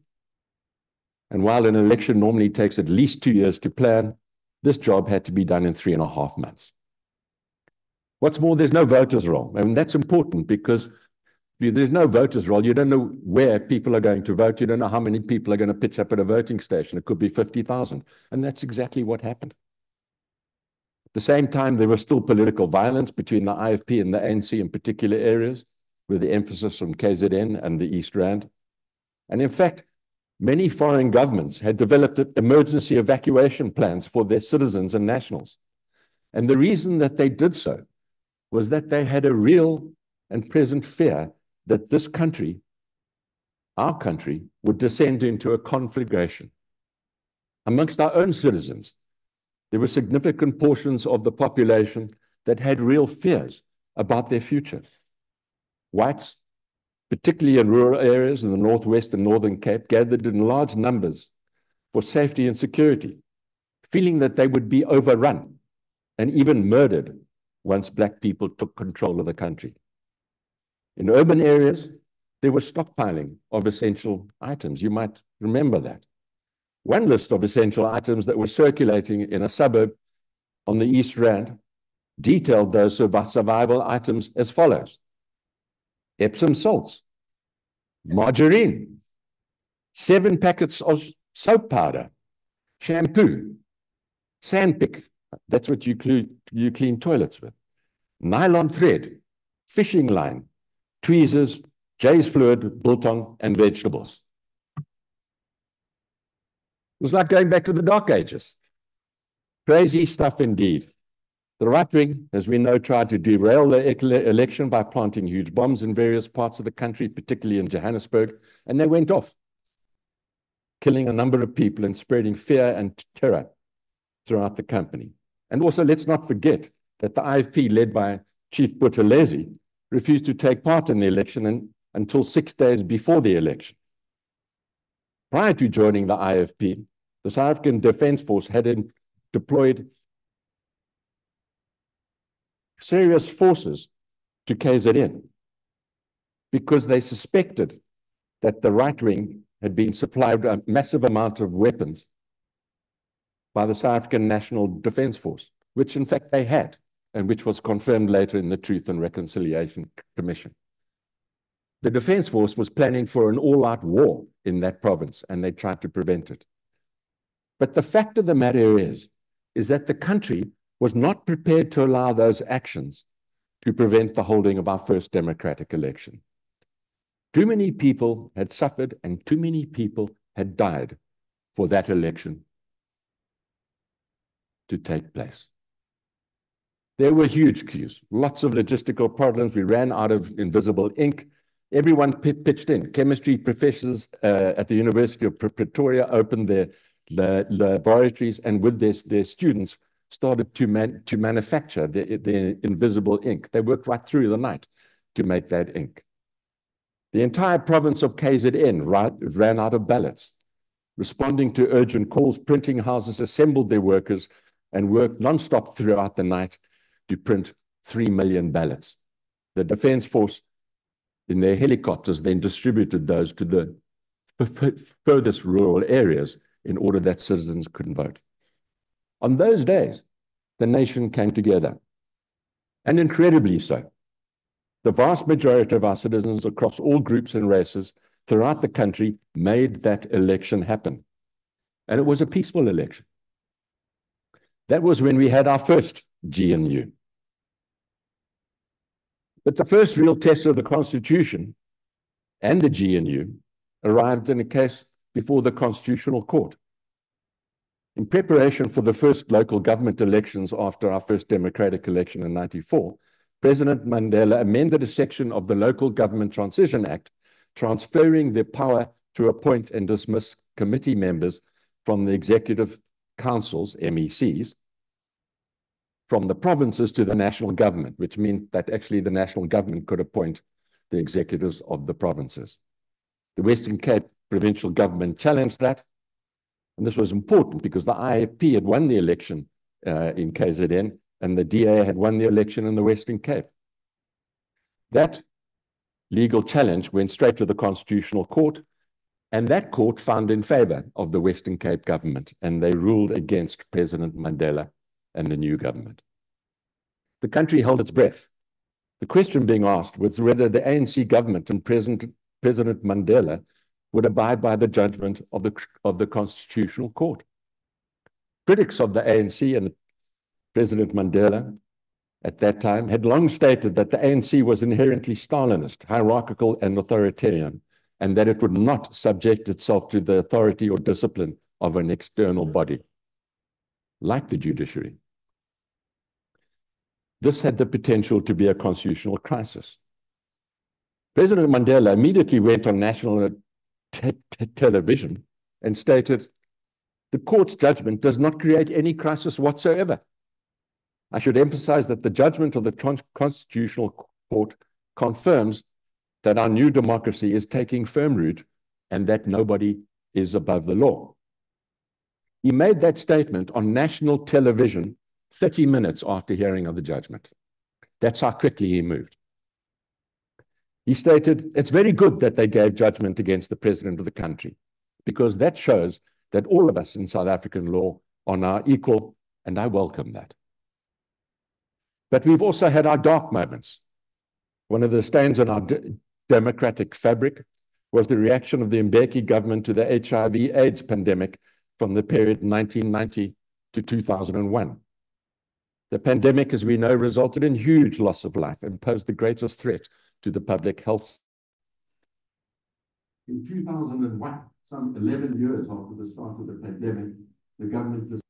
and while an election normally takes at least 2 years to plan, this job had to be done in 3.5 months. What's more, there's no voters' roll, and that's important because if there's no voters' roll, you don't know where people are going to vote. You don't know how many people are going to pitch up at a voting station. It could be 50,000, and that's exactly what happened. At the same time, there was still political violence between the IFP and the ANC in particular areas, with the emphasis on KZN and the East Rand. And in fact, many foreign governments had developed emergency evacuation plans for their citizens and nationals. And the reason that they did so was that they had a real and present fear that this country, our country, would descend into a conflagration. Amongst our own citizens, there were significant portions of the population that had real fears about their future. Whites, particularly in rural areas in the Northwest and Northern Cape, gathered in large numbers for safety and security, feeling that they would be overrun and even murdered once black people took control of the country. In urban areas, there was stockpiling of essential items. You might remember that. One list of essential items that were circulating in a suburb on the East Rand detailed those survival items as follows: Epsom salts, margarine, 7 packets of soap powder, shampoo, sandpick, that's what you clean toilets with, nylon thread, fishing line, tweezers, Jay's fluid, biltong, and vegetables. It was like going back to the Dark Ages. Crazy stuff indeed. The right wing, as we know, tried to derail the election by planting huge bombs in various parts of the country, particularly in Johannesburg, and they went off, killing a number of people and spreading fear and terror throughout the company. And also, let's not forget that the IFP, led by Chief Buthelezi, refused to take part in the election until 6 days before the election. Prior to joining the IFP, the South African Defence Force had deployed serious forces to KZN because they suspected that the right wing had been supplied a massive amount of weapons by the South African National Defence Force, which in fact they had, and which was confirmed later in the Truth and Reconciliation Commission. The Defence Force was planning for an all-out war in that province, and they tried to prevent it. But the fact of the matter is that the country was not prepared to allow those actions to prevent the holding of our first democratic election. Too many people had suffered and too many people had died for that election to take place. There were huge queues, lots of logistical problems. We ran out of invisible ink. Everyone pitched in. Chemistry professors at the University of Pretoria opened their laboratories, and with their students started to manufacture the invisible ink. They worked right through the night to make that ink. The entire province of KZN ran out of ballots. Responding to urgent calls, printing houses assembled their workers and worked non-stop throughout the night to print 3 million ballots. The Defence Force, in their helicopters, then distributed those to the furthest rural areas in order that citizens couldn't vote. On those days, the nation came together, and incredibly so. The vast majority of our citizens across all groups and races throughout the country made that election happen. And it was a peaceful election. That was when we had our first GNU. But the first real test of the Constitution and the GNU arrived in a case before the Constitutional Court. In preparation for the first local government elections after our first democratic election in '94, President Mandela amended a section of the Local Government Transition Act, transferring the power to appoint and dismiss committee members from the executive councils, MECs, from the provinces to the national government, which meant that actually the national government could appoint the executives of the provinces. The Western Cape provincial government challenged that, and this was important because the IFP had won the election in KZN, and the DA had won the election in the Western Cape. That legal challenge went straight to the Constitutional Court, and that court found in favor of the Western Cape government, and they ruled against President Mandela and the new government. The country held its breath. The question being asked was whether the ANC government and President Mandela would abide by the judgment of the Constitutional Court. Critics of the ANC and President Mandela at that time had long stated that the ANC was inherently Stalinist, hierarchical, and authoritarian, and that it would not subject itself to the authority or discipline of an external body, like the judiciary. This had the potential to be a constitutional crisis. President Mandela immediately went on national television and stated, "The court's judgment does not create any crisis whatsoever. I should emphasize that the judgment of the Constitutional Court confirms that our new democracy is taking firm root and that nobody is above the law." He made that statement on national television 30 minutes after hearing of the judgment. That's how quickly he moved. He stated, "It's very good that they gave judgment against the president of the country, because that shows that all of us in South African law are now equal, and I welcome that." But we've also had our dark moments. One of the stains on our democratic fabric was the reaction of the Mbeki government to the HIV/AIDS pandemic from the period 1990 to 2001. The pandemic, as we know, resulted in huge loss of life and posed the greatest threat to the public health. In 2001, some 11 years after the start of the pandemic, the government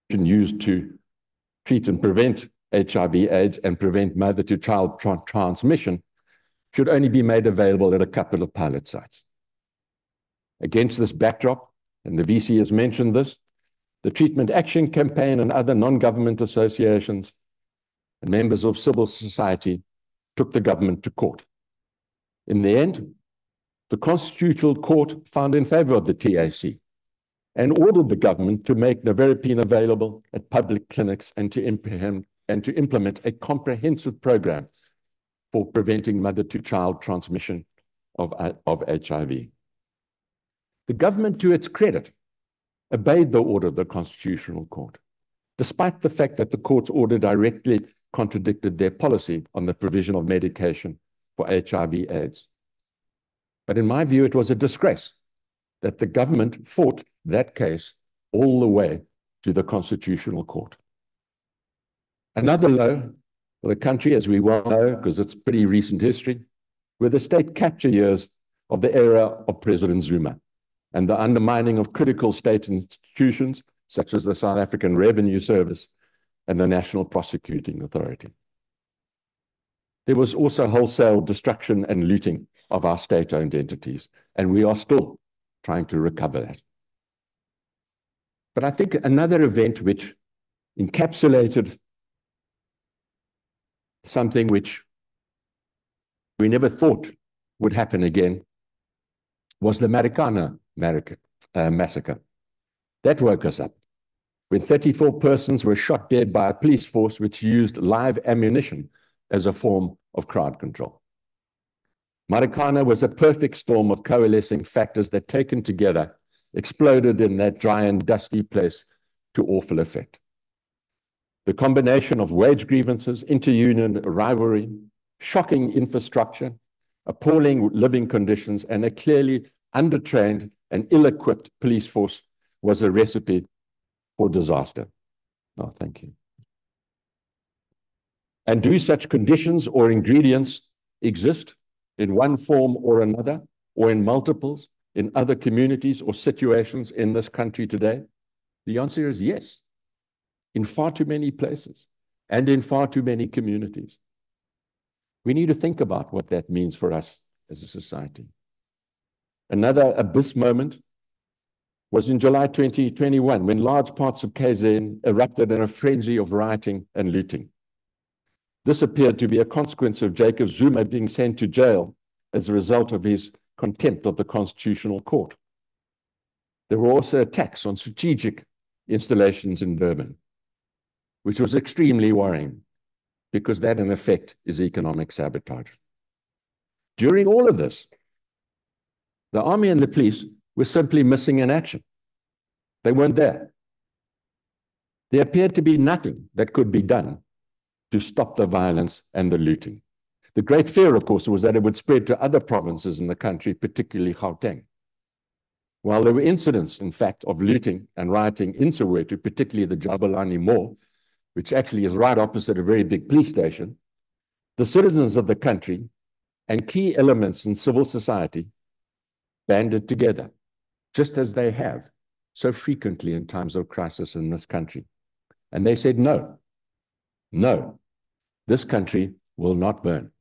used to treat and prevent HIV/AIDS and prevent mother-to-child transmission should only be made available at a couple of pilot sites. Against this backdrop, and the VC has mentioned this, the Treatment Action Campaign and other non-government associations and members of civil society took the government to court. In the end, the Constitutional Court found in favor of the TAC and ordered the government to make nevirapine available at public clinics and to implement a comprehensive program for preventing mother-to-child transmission of HIV. The government, to its credit, obeyed the order of the Constitutional Court, despite the fact that the court's order directly contradicted their policy on the provision of medication for HIV/AIDS. But in my view, it was a disgrace that the government fought that case all the way to the Constitutional Court. Another low for the country, as we well know, because it's pretty recent history, were the state capture years of the era of President Zuma and the undermining of critical state institutions such as the South African Revenue Service and the National Prosecuting Authority. There was also wholesale destruction and looting of our state-owned entities, and we are still trying to recover that. But I think another event which encapsulated something which we never thought would happen again was the Marikana massacre. That woke us up when 34 persons were shot dead by a police force which used live ammunition as a form of crowd control. Marikana was a perfect storm of coalescing factors that, taken together, exploded in that dry and dusty place to awful effect. The combination of wage grievances, inter-union rivalry, shocking infrastructure, appalling living conditions, and a clearly undertrained and ill-equipped police force was a recipe for disaster. Oh, thank you. And do such conditions or ingredients exist in one form or another, or in multiples, in other communities or situations in this country today? The answer is yes, in far too many places and in far too many communities. We need to think about what that means for us as a society. Another abyss moment was in July 2021, when large parts of KZN erupted in a frenzy of rioting and looting. This appeared to be a consequence of Jacob Zuma being sent to jail as a result of his contempt of the Constitutional Court. There were also attacks on strategic installations in Durban, which was extremely worrying because that, in effect, is economic sabotage. During all of this, the army and the police were simply missing in action. They weren't there. There appeared to be nothing that could be done to stop the violence and the looting. The great fear, of course, was that it would spread to other provinces in the country, particularly Gauteng. While there were incidents, in fact, of looting and rioting in Soweto, particularly the Jabulani Mall, which actually is right opposite a very big police station, the citizens of the country and key elements in civil society banded together, just as they have so frequently in times of crisis in this country. And they said, no, no, this country will not burn.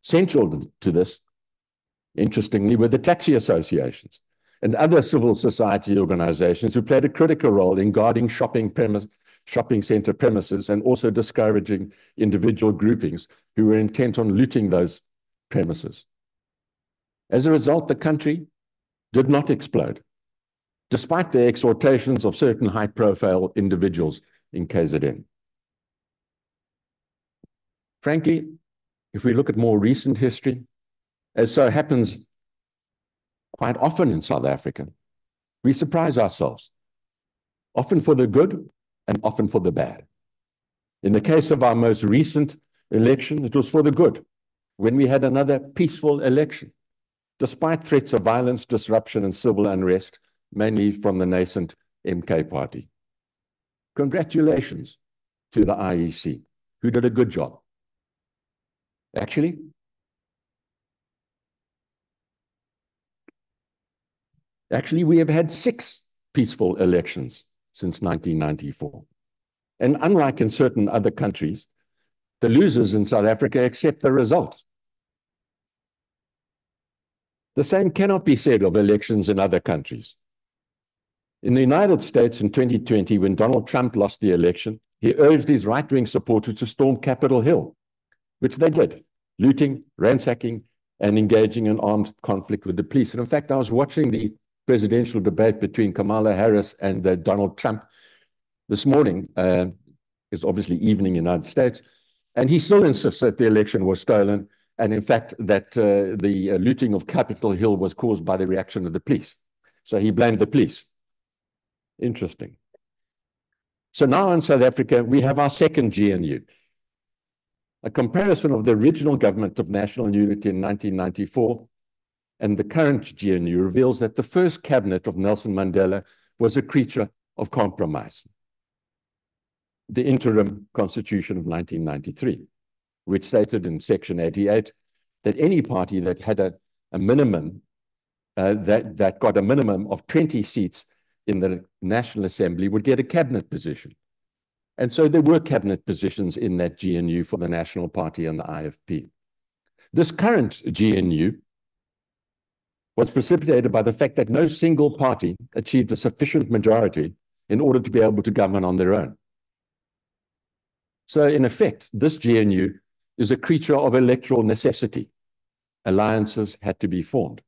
Central to this, interestingly, were the taxi associations and other civil society organizations who played a critical role in guarding shopping center premises and also discouraging individual groupings who were intent on looting those premises. As a result, the country did not explode, despite the exhortations of certain high-profile individuals in KZN. Frankly, if we look at more recent history, as so happens quite often in South Africa, we surprise ourselves, often for the good and often for the bad. In the case of our most recent election, it was for the good, when we had another peaceful election, despite threats of violence, disruption, and civil unrest, mainly from the nascent MK party. Congratulations to the IEC, who did a good job. Actually, we have had 6 peaceful elections since 1994. And unlike in certain other countries, the losers in South Africa accept the result. The same cannot be said of elections in other countries. In the United States in 2020, when Donald Trump lost the election, he urged his right-wing supporters to storm Capitol Hill, which they did, looting, ransacking, and engaging in armed conflict with the police. And in fact, I was watching the presidential debate between Kamala Harris and Donald Trump this morning. It's obviously evening in the United States, and he still insists that the election was stolen, and in fact that the looting of Capitol Hill was caused by the reaction of the police. So he blamed the police. Interesting. So now in South Africa, we have our second GNU. A comparison of the original government of national unity in 1994 and the current GNU reveals that the first cabinet of Nelson Mandela was a creature of compromise. The interim constitution of 1993, which stated in section 88 that any party that had a minimum, that got a minimum of 20 seats in the National Assembly would get a cabinet position. And so there were cabinet positions in that GNU for the National Party and the IFP. This current GNU was precipitated by the fact that no single party achieved a sufficient majority in order to be able to govern on their own. So in effect, this GNU is a creature of electoral necessity. Alliances had to be formed.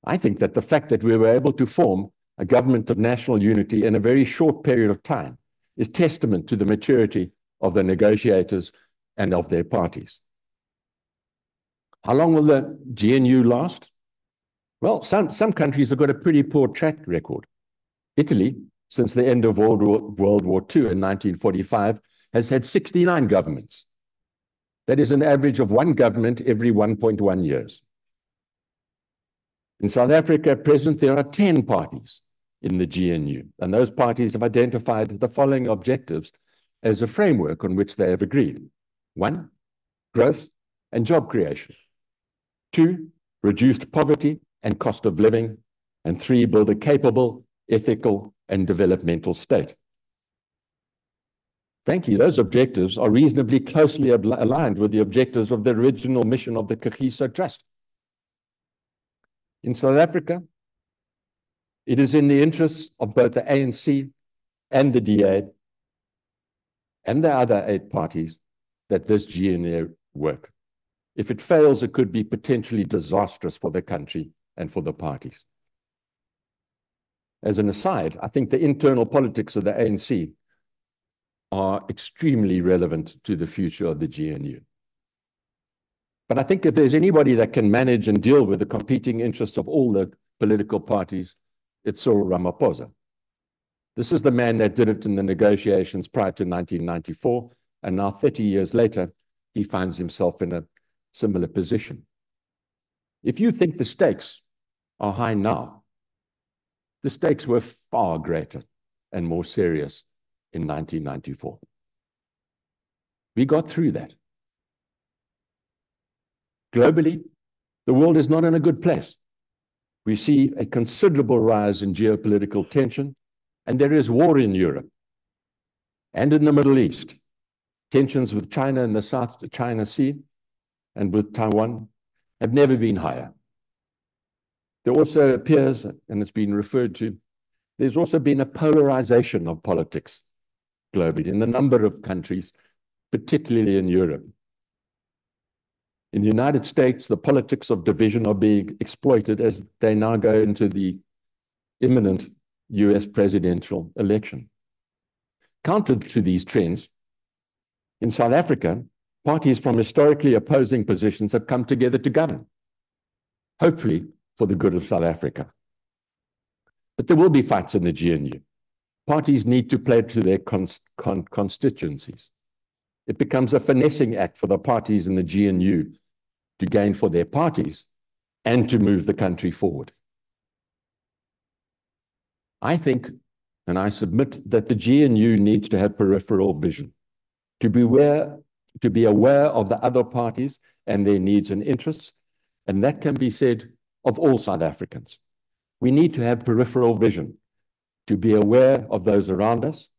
I think that the fact that we were able to form a government of national unity in a very short period of time is testament to the maturity of the negotiators and of their parties. How long will the GNU last? Well, some countries have got a pretty poor track record. Italy, since the end of World War II in 1945, has had 69 governments. That is an average of one government every 1.1 years. In South Africa at present, there are 10 parties in the GNU, and those parties have identified the following objectives as a framework on which they have agreed. 1, growth and job creation. 2, reduced poverty and cost of living. And 3, build a capable, ethical, and developmental state. Frankly, those objectives are reasonably closely aligned with the objectives of the original mission of the Kagiso Trust. In South Africa, it is in the interests of both the ANC and the DA and the other 8 parties that this GNU work. If it fails, it could be potentially disastrous for the country and for the parties. As an aside, I think the internal politics of the ANC are extremely relevant to the future of the GNU. But I think if there's anybody that can manage and deal with the competing interests of all the political parties, it's Cyril Ramaphosa. This is the man that did it in the negotiations prior to 1994, and now 30 years later, he finds himself in a similar position. If you think the stakes are high now, the stakes were far greater and more serious in 1994. We got through that. Globally, the world is not in a good place. We see a considerable rise in geopolitical tension, and there is war in Europe and in the Middle East. Tensions with China in the South China Sea and with Taiwan have never been higher. There also appears, and it's been referred to, there's also been a polarization of politics globally in a number of countries, particularly in Europe. In the United States, the politics of division are being exploited as they now go into the imminent US presidential election. Counter to these trends, in South Africa, parties from historically opposing positions have come together to govern, hopefully for the good of South Africa. But there will be fights in the GNU. Parties need to play to their constituencies. It becomes a finessing act for the parties in the GNU to gain for their parties and to move the country forward. I think, and I submit, that the GNU needs to have peripheral vision, to be aware of the other parties and their needs and interests, and that can be said of all South Africans. We need to have peripheral vision, to be aware of those around us,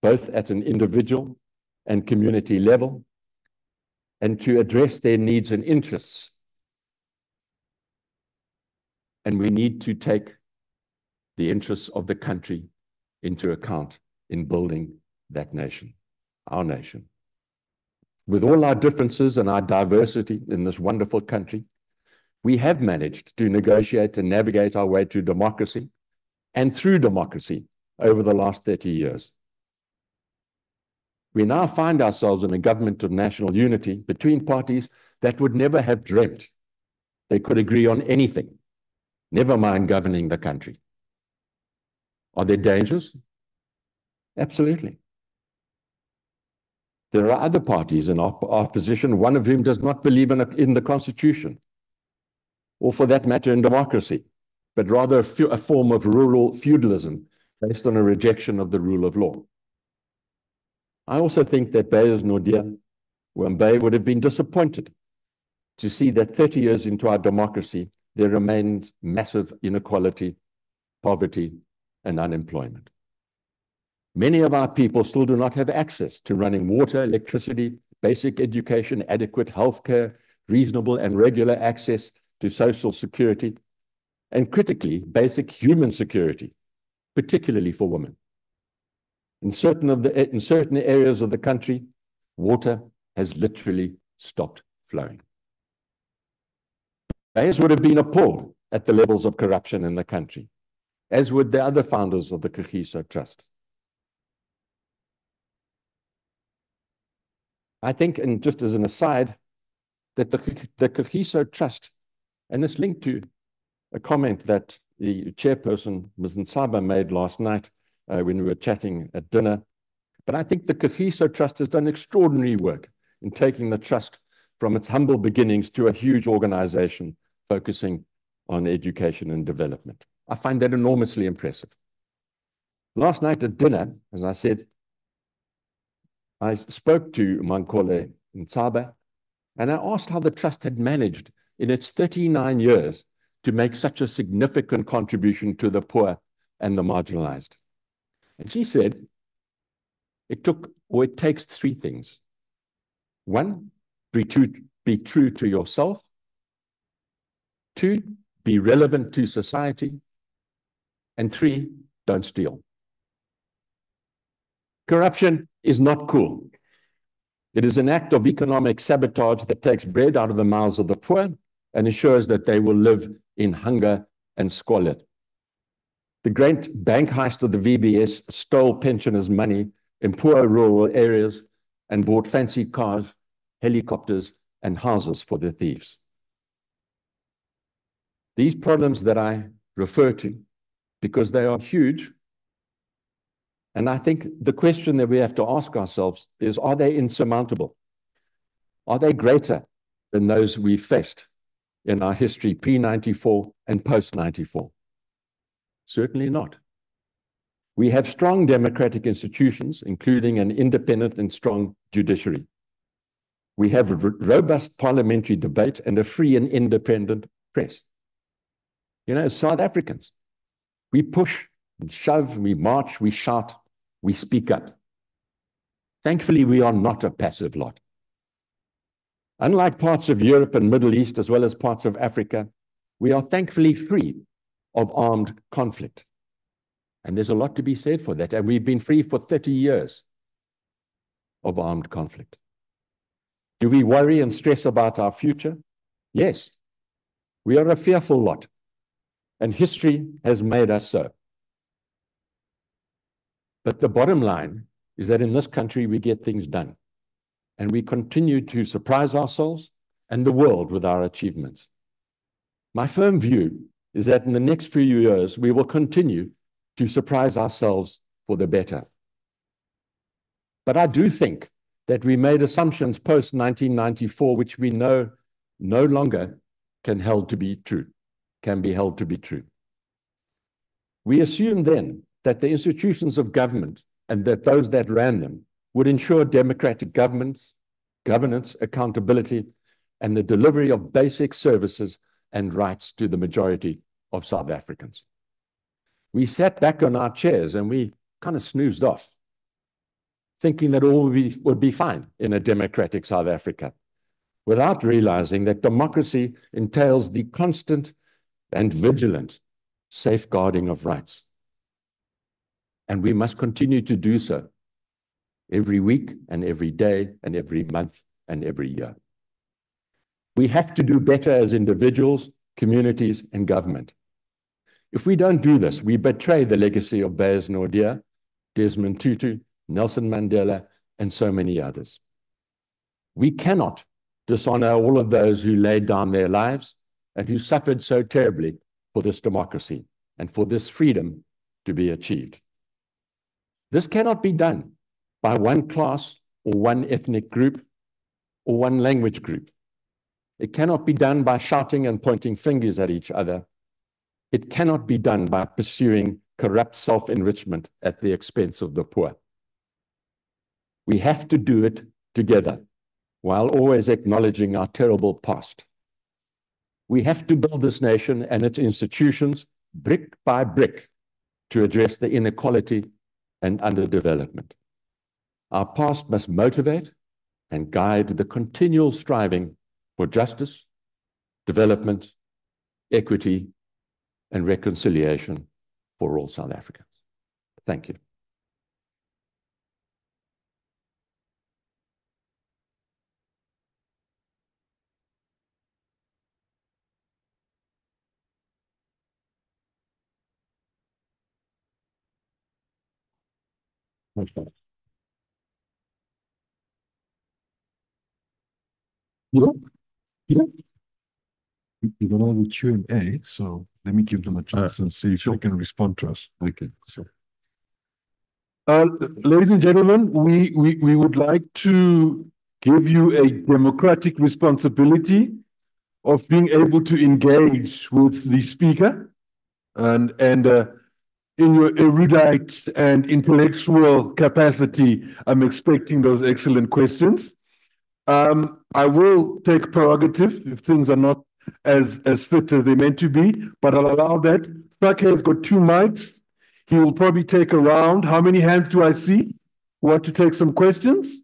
both at an individual and community level, and to address their needs and interests. And we need to take the interests of the country into account in building that nation, our nation. With all our differences and our diversity in this wonderful country, we have managed to negotiate and navigate our way to democracy and through democracy over the last 30 years. We now find ourselves in a government of national unity between parties that would never have dreamt they could agree on anything, never mind governing the country. Are there dangers? Absolutely. There are other parties in opposition, one of whom does not believe in the Constitution, or for that matter in democracy, but rather a form of rural feudalism based on a rejection of the rule of law. I also think that Beyers Naude would have been disappointed to see that 30 years into our democracy, there remains massive inequality, poverty, and unemployment. Many of our people still do not have access to running water, electricity, basic education, adequate healthcare, reasonable and regular access to social security, and critically, basic human security, particularly for women. In certain areas of the country, water has literally stopped flowing. Beyers would have been appalled at the levels of corruption in the country, as would the other founders of the Kagiso Trust. I think, and just as an aside, that the Kagiso Trust, and it's linked to a comment that the chairperson, Ms. Nsaba, made last night when we were chatting at dinner, but I think the Kagiso Trust has done extraordinary work in taking the trust from its humble beginnings to a huge organization focusing on education and development. I find that enormously impressive. Last night at dinner, as I said, I spoke to Mankole Nsaba, and I asked how the trust had managed in its 39 years to make such a significant contribution to the poor and the marginalized. And she said, it takes three things. One, be true to yourself. Two, be relevant to society. And three, don't steal. Corruption is not cool. It is an act of economic sabotage that takes bread out of the mouths of the poor and ensures that they will live in hunger and squalor. The great bank heist of the VBS stole pensioners' money in poor rural areas and bought fancy cars, helicopters, and houses for the thieves. These problems that I refer to, because they are huge, and I think the question that we have to ask ourselves is, are they insurmountable? Are they greater than those we faced in our history pre-94 and post-94? Certainly not. We have strong democratic institutions, including an independent and strong judiciary. We have robust parliamentary debate and a free and independent press. You know, as South Africans, we push and shove, we march, we shout, we speak up. Thankfully, we are not a passive lot. Unlike parts of Europe and Middle East, as well as parts of Africa, we are thankfully free of armed conflict. And there's a lot to be said for that. And we've been free for 30 years of armed conflict. Do we worry and stress about our future? Yes. We are a fearful lot. And history has made us so. But the bottom line is that in this country, we get things done. And we continue to surprise ourselves and the world with our achievements. My firm view is that in the next few years, we will continue to surprise ourselves for the better. But I do think that we made assumptions post-1994, which we know no longer can be held to be true. We assumed then that the institutions of government and that those that ran them would ensure democratic governance, accountability, and the delivery of basic services and rights to the majority of South Africans. We sat back on our chairs and we kind of snoozed off, thinking that all would be fine in a democratic South Africa, without realizing that democracy entails the constant and vigilant safeguarding of rights. And we must continue to do so every week and every day and every month and every year. We have to do better as individuals, communities, and government. If we don't do this, we betray the legacy of Beyers Naudé, Desmond Tutu, Nelson Mandela, and so many others. We cannot dishonor all of those who laid down their lives and who suffered so terribly for this democracy and for this freedom to be achieved. This cannot be done by one class or one ethnic group or one language group. It cannot be done by shouting and pointing fingers at each other. It cannot be done by pursuing corrupt self-enrichment at the expense of the poor. We have to do it together while always acknowledging our terrible past. We have to build this nation and its institutions brick by brick to address the inequality and underdevelopment. Our past must motivate and guide the continual striving for justice, development, equity, and reconciliation for all South Africans. Thank you. Okay. You don't have a Q&A, so let me give them a chance and see if they can respond to us. Okay, sure. Ladies and gentlemen, we would like to give you a democratic responsibility of being able to engage with the speaker and in your erudite and intellectual capacity, I'm expecting those excellent questions. I will take prerogative if things are not as fit as they're meant to be, but I'll allow that. Fake has got 2 mics. He will probably take a round. How many hands do I see? Want to take some questions?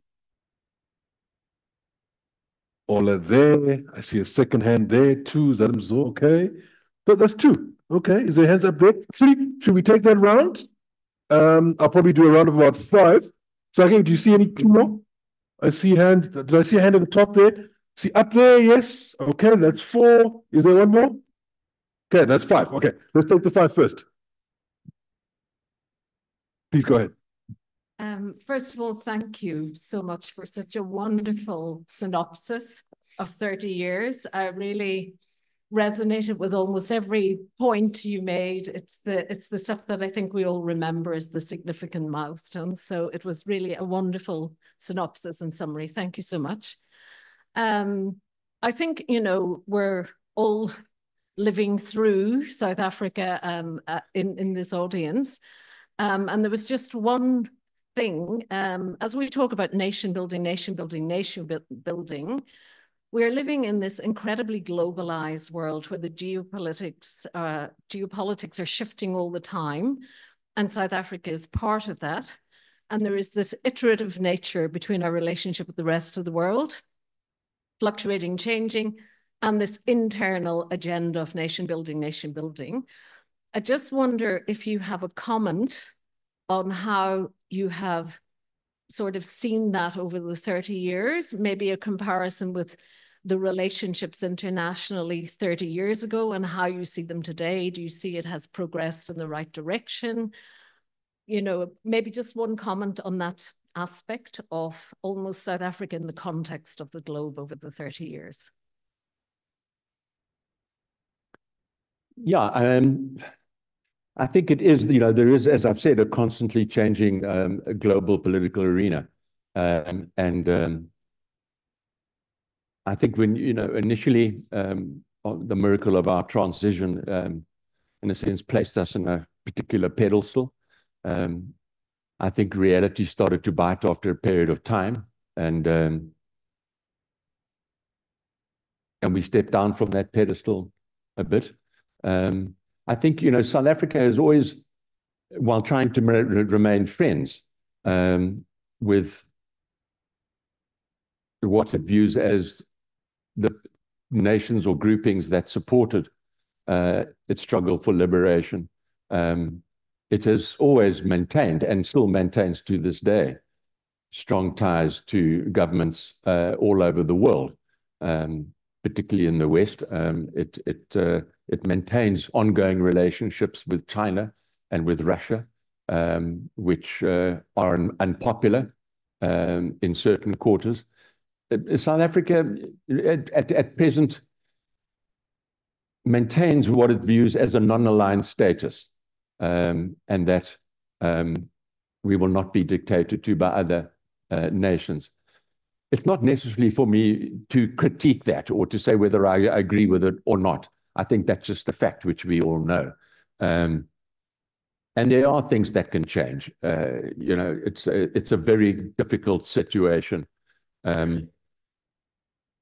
All are there. I see a second hand there. 2. Is that so? Okay. But that's 2. Okay. Is there hands up there? 3. Should we take that round? I'll probably do a round of about 5. So again, do you see any more? I see a hand. Did I see a hand at the top there? See up there? Yes. Okay, that's 4. Is there one more? Okay, that's 5. Okay, let's take the 5 first. Please go ahead. First of all, thank you so much for such a wonderful synopsis of 30 years. I really resonated with almost every point you made. It's the stuff that I think we all remember as the significant milestones. So it was really a wonderful synopsis and summary. Thank you so much. I think, you know, we're all living through South Africa in this audience. And there was just one thing, as we talk about nation building, we're living in this incredibly globalized world where the geopolitics are shifting all the time, and South Africa is part of that. And there is this iterative nature between our relationship with the rest of the world, fluctuating, changing, and this internal agenda of nation building. I just wonder if you have a comment on how you have sort of seen that over the 30 years, maybe a comparison with the relationships internationally 30 years ago and how you see them today. Do you see it has progressed in the right direction? You know, maybe just one comment on that aspect of almost South Africa in the context of the globe over the 30 years. Yeah, I think it is, you know, there is, as I've said, a constantly changing global political arena. I think when, you know, initially the miracle of our transition, in a sense, placed us in a particular pedestal. I think reality started to bite after a period of time, and we stepped down from that pedestal a bit. I think, you know, South Africa has always, while trying to remain friends with what it views as the nations or groupings that supported its struggle for liberation, it has always maintained, and still maintains to this day, strong ties to governments all over the world, particularly in the West. It maintains ongoing relationships with China and with Russia, which are unpopular in certain quarters. South Africa, at present, maintains what it views as a non-aligned status, and that we will not be dictated to by other nations. It's not necessarily for me to critique that or to say whether I agree with it or not. I think that's just a fact which we all know. And there are things that can change. You know, it's a very difficult situation.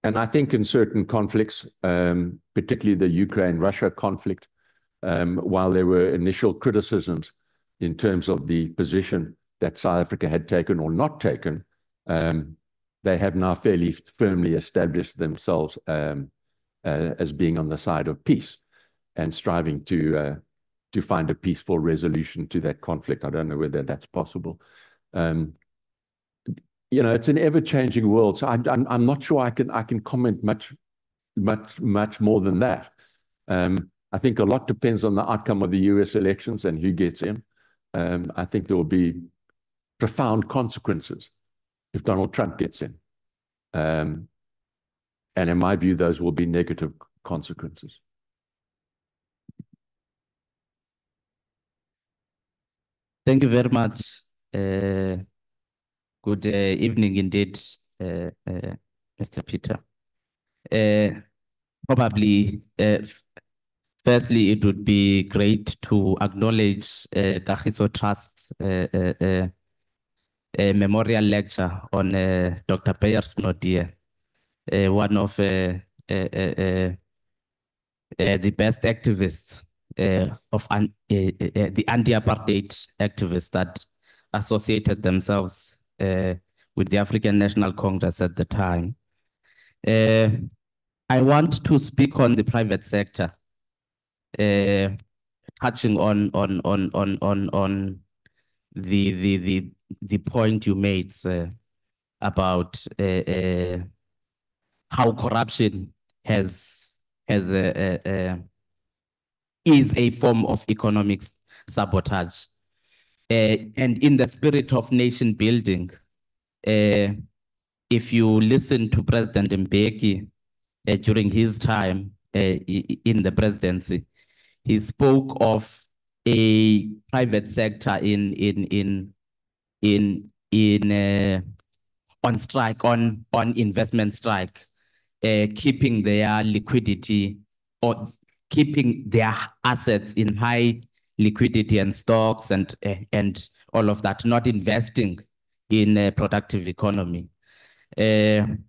And I think in certain conflicts, particularly the Ukraine-Russia conflict, while there were initial criticisms in terms of the position that South Africa had taken or not taken, they have now fairly firmly established themselves as being on the side of peace. and striving to find a peaceful resolution to that conflict. I don't know whether that's possible. You know, it's an ever-changing world, so I'm not sure I can comment much more than that. I think a lot depends on the outcome of the US elections and who gets in. I think there will be profound consequences if Donald Trump gets in. And in my view, those will be negative consequences. Thank you very much. Good evening indeed, Mr. Peter. Probably, firstly, it would be great to acknowledge Kagiso Trust's memorial lecture on Dr. Beyers Naude, one of the best activists of the anti-apartheid activists that associated themselves with the African National Congress at the time. I want to speak on the private sector, touching on the point you made about how corruption is a form of economic sabotage. And in the spirit of nation building, if you listen to President Mbeki during his time in the presidency, he spoke of a private sector on strike, on investment strike, keeping their liquidity or keeping their assets in high liquidity and stocks and all of that, not investing in a productive economy. And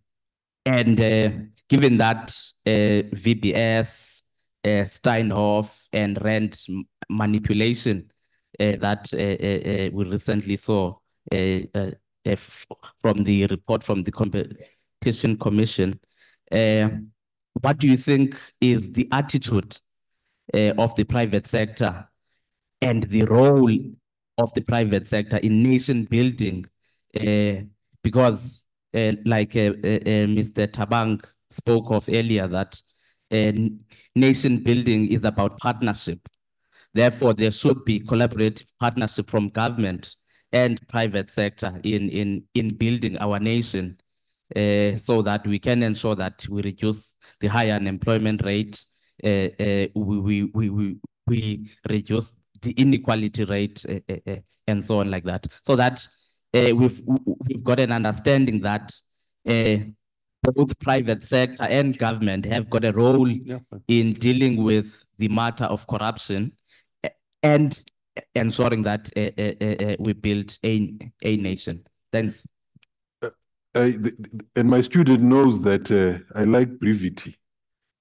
given that VBS, Steinhoff, and rent manipulation that we recently saw from the report from the Competition Commission, what do you think is the attitude of the private sector and the role of the private sector in nation building? Because like Mr. Tabang spoke of earlier, that nation building is about partnership. Therefore, there should be collaborative partnership from government and private sector in building our nation, so that we can ensure that we reduce the high unemployment rate, we reduce the inequality rate, and so on like that. So that we've got an understanding that both private sector and government have got a role in dealing with the matter of corruption and ensuring that we build a nation. Thanks. And my student knows that I like brevity.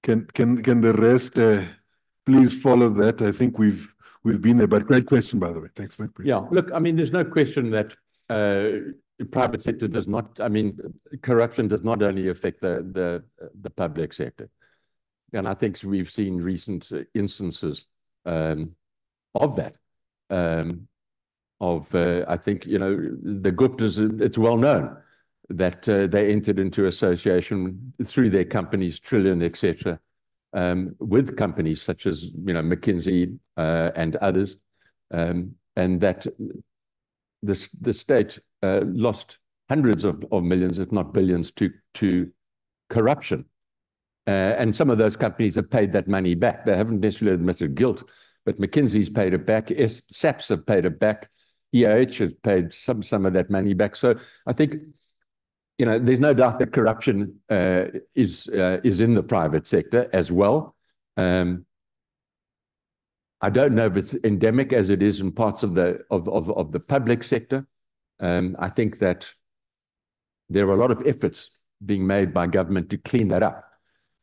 Can the rest please follow that? I think we've been there, but great question, by the way. Thanks. Yeah, look, I mean, there's no question that the private sector does not, I mean, corruption does not only affect the public sector. And I think we've seen recent instances of that. I think, you know, the Guptas, it's well known that they entered into association through their companies, Trillion, etc., with companies such as, you know, McKinsey and others, and that the state lost hundreds of millions, if not billions, to corruption. And some of those companies have paid that money back. They haven't necessarily admitted guilt, but McKinsey's paid it back, SAPs have paid it back, EOH has paid some of that money back. So I think, you know, there's no doubt that corruption is in the private sector as well. I don't know if it's endemic as it is in parts of the public sector. I think that there are a lot of efforts being made by government to clean that up.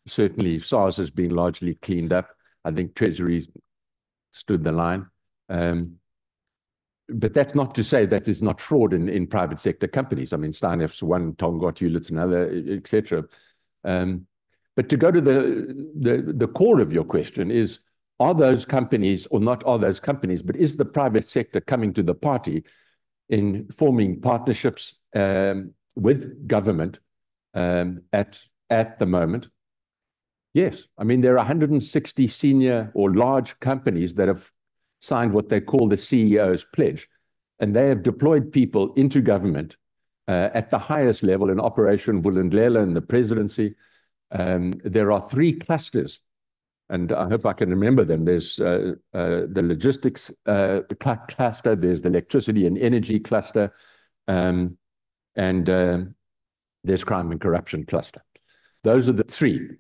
Certainly, SARS has been largely cleaned up. I think Treasury stood the line. But that's not to say that there's not fraud in private sector companies. I mean, Steinhoff's one, Tongaat Hewlett's another, etc. But to go to the core of your question is, are those companies, or not are those companies, but is the private sector coming to the party in forming partnerships with government at the moment? Yes. I mean, there are 160 senior or large companies that have signed what they call the CEO's pledge, and they have deployed people into government at the highest level in Operation Vulindlela in the presidency. There are 3 clusters, and I hope I can remember them. There's the logistics cluster, there's the electricity and energy cluster, and there's crime and corruption cluster. Those are the 3,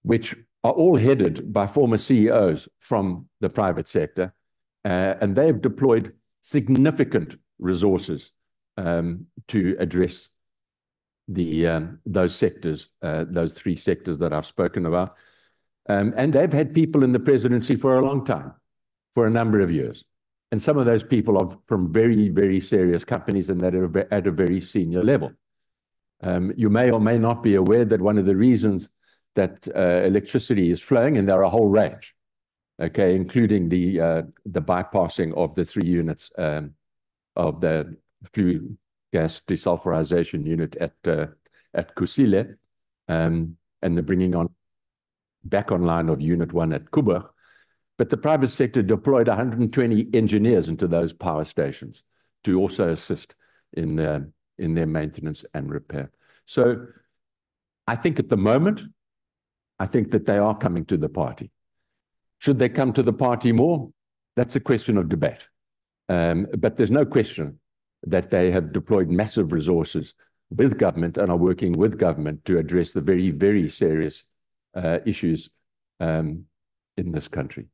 which are all headed by former CEOs from the private sector, and they've deployed significant resources to address those sectors, those 3 sectors that I've spoken about. And they've had people in the presidency for a long time, for a number of years. And some of those people are from very, very serious companies and that are at a very senior level. You may or may not be aware that one of the reasons that electricity is flowing, and there are a whole range, okay, including the bypassing of the 3 units of the flue gas desulfurization unit at Kusile, and the bringing on back online of Unit 1 at Kuba. But the private sector deployed 120 engineers into those power stations to also assist in their maintenance and repair. So I think at the moment, I think that they are coming to the party. Should they come to the party more? That's a question of debate. But there's no question that they have deployed massive resources with government and are working with government to address the very, very serious issues in this country.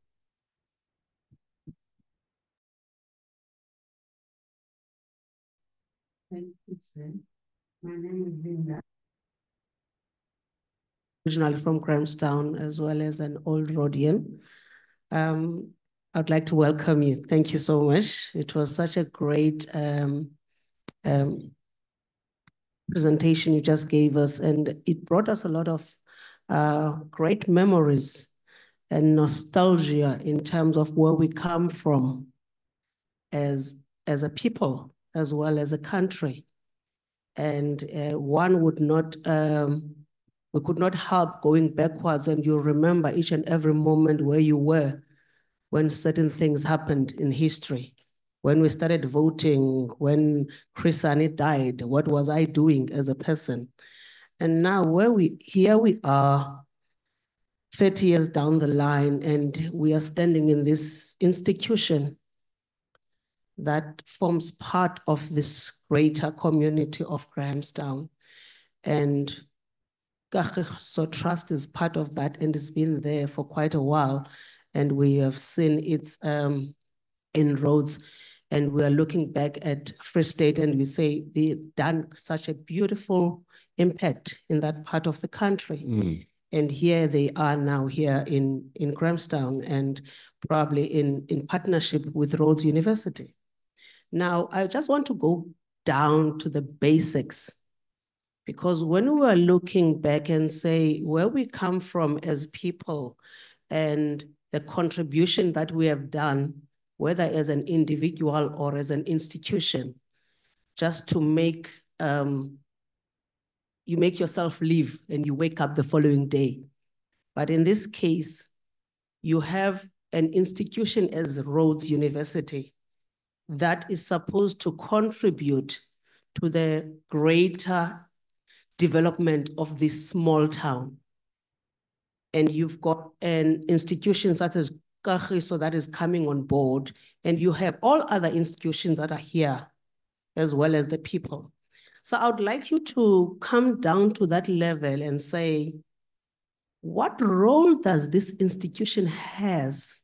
Thank you, sir. My name is Linda. Originally from Grahamstown, as well as an old Rhodian. I'd like to welcome you. Thank you so much. It was such a great presentation you just gave us, and it brought us a lot of great memories and nostalgia in terms of where we come from as a people, as well as a country. And one would not, we could not help going backwards, and you remember each and every moment where you were when certain things happened in history. When we started voting, when Chris Hani died, what was I doing as a person? And now here we are 30 years down the line, and we are standing in this institution that forms part of this greater community of Grahamstown. And Kagiso Trust is part of that, and it's been there for quite a while. And we have seen its inroads, and we are looking back at Free State and we say they've done such a beautiful impact in that part of the country. Mm. And here they are now here in Grahamstown, and probably in partnership with Rhodes University. Now, I just want to go down to the basics, because when we are looking back and say where we come from as people and the contribution that we have done, whether as an individual or as an institution, just to make, you make yourself live and you wake up the following day. But in this case, you have an institution as Rhodes University that is supposed to contribute to the greater development of this small town. And you've got an institution such as Kagiso that is coming on board, and you have all other institutions that are here, as well as the people. So I would like you to come down to that level and say, what role does this institution has?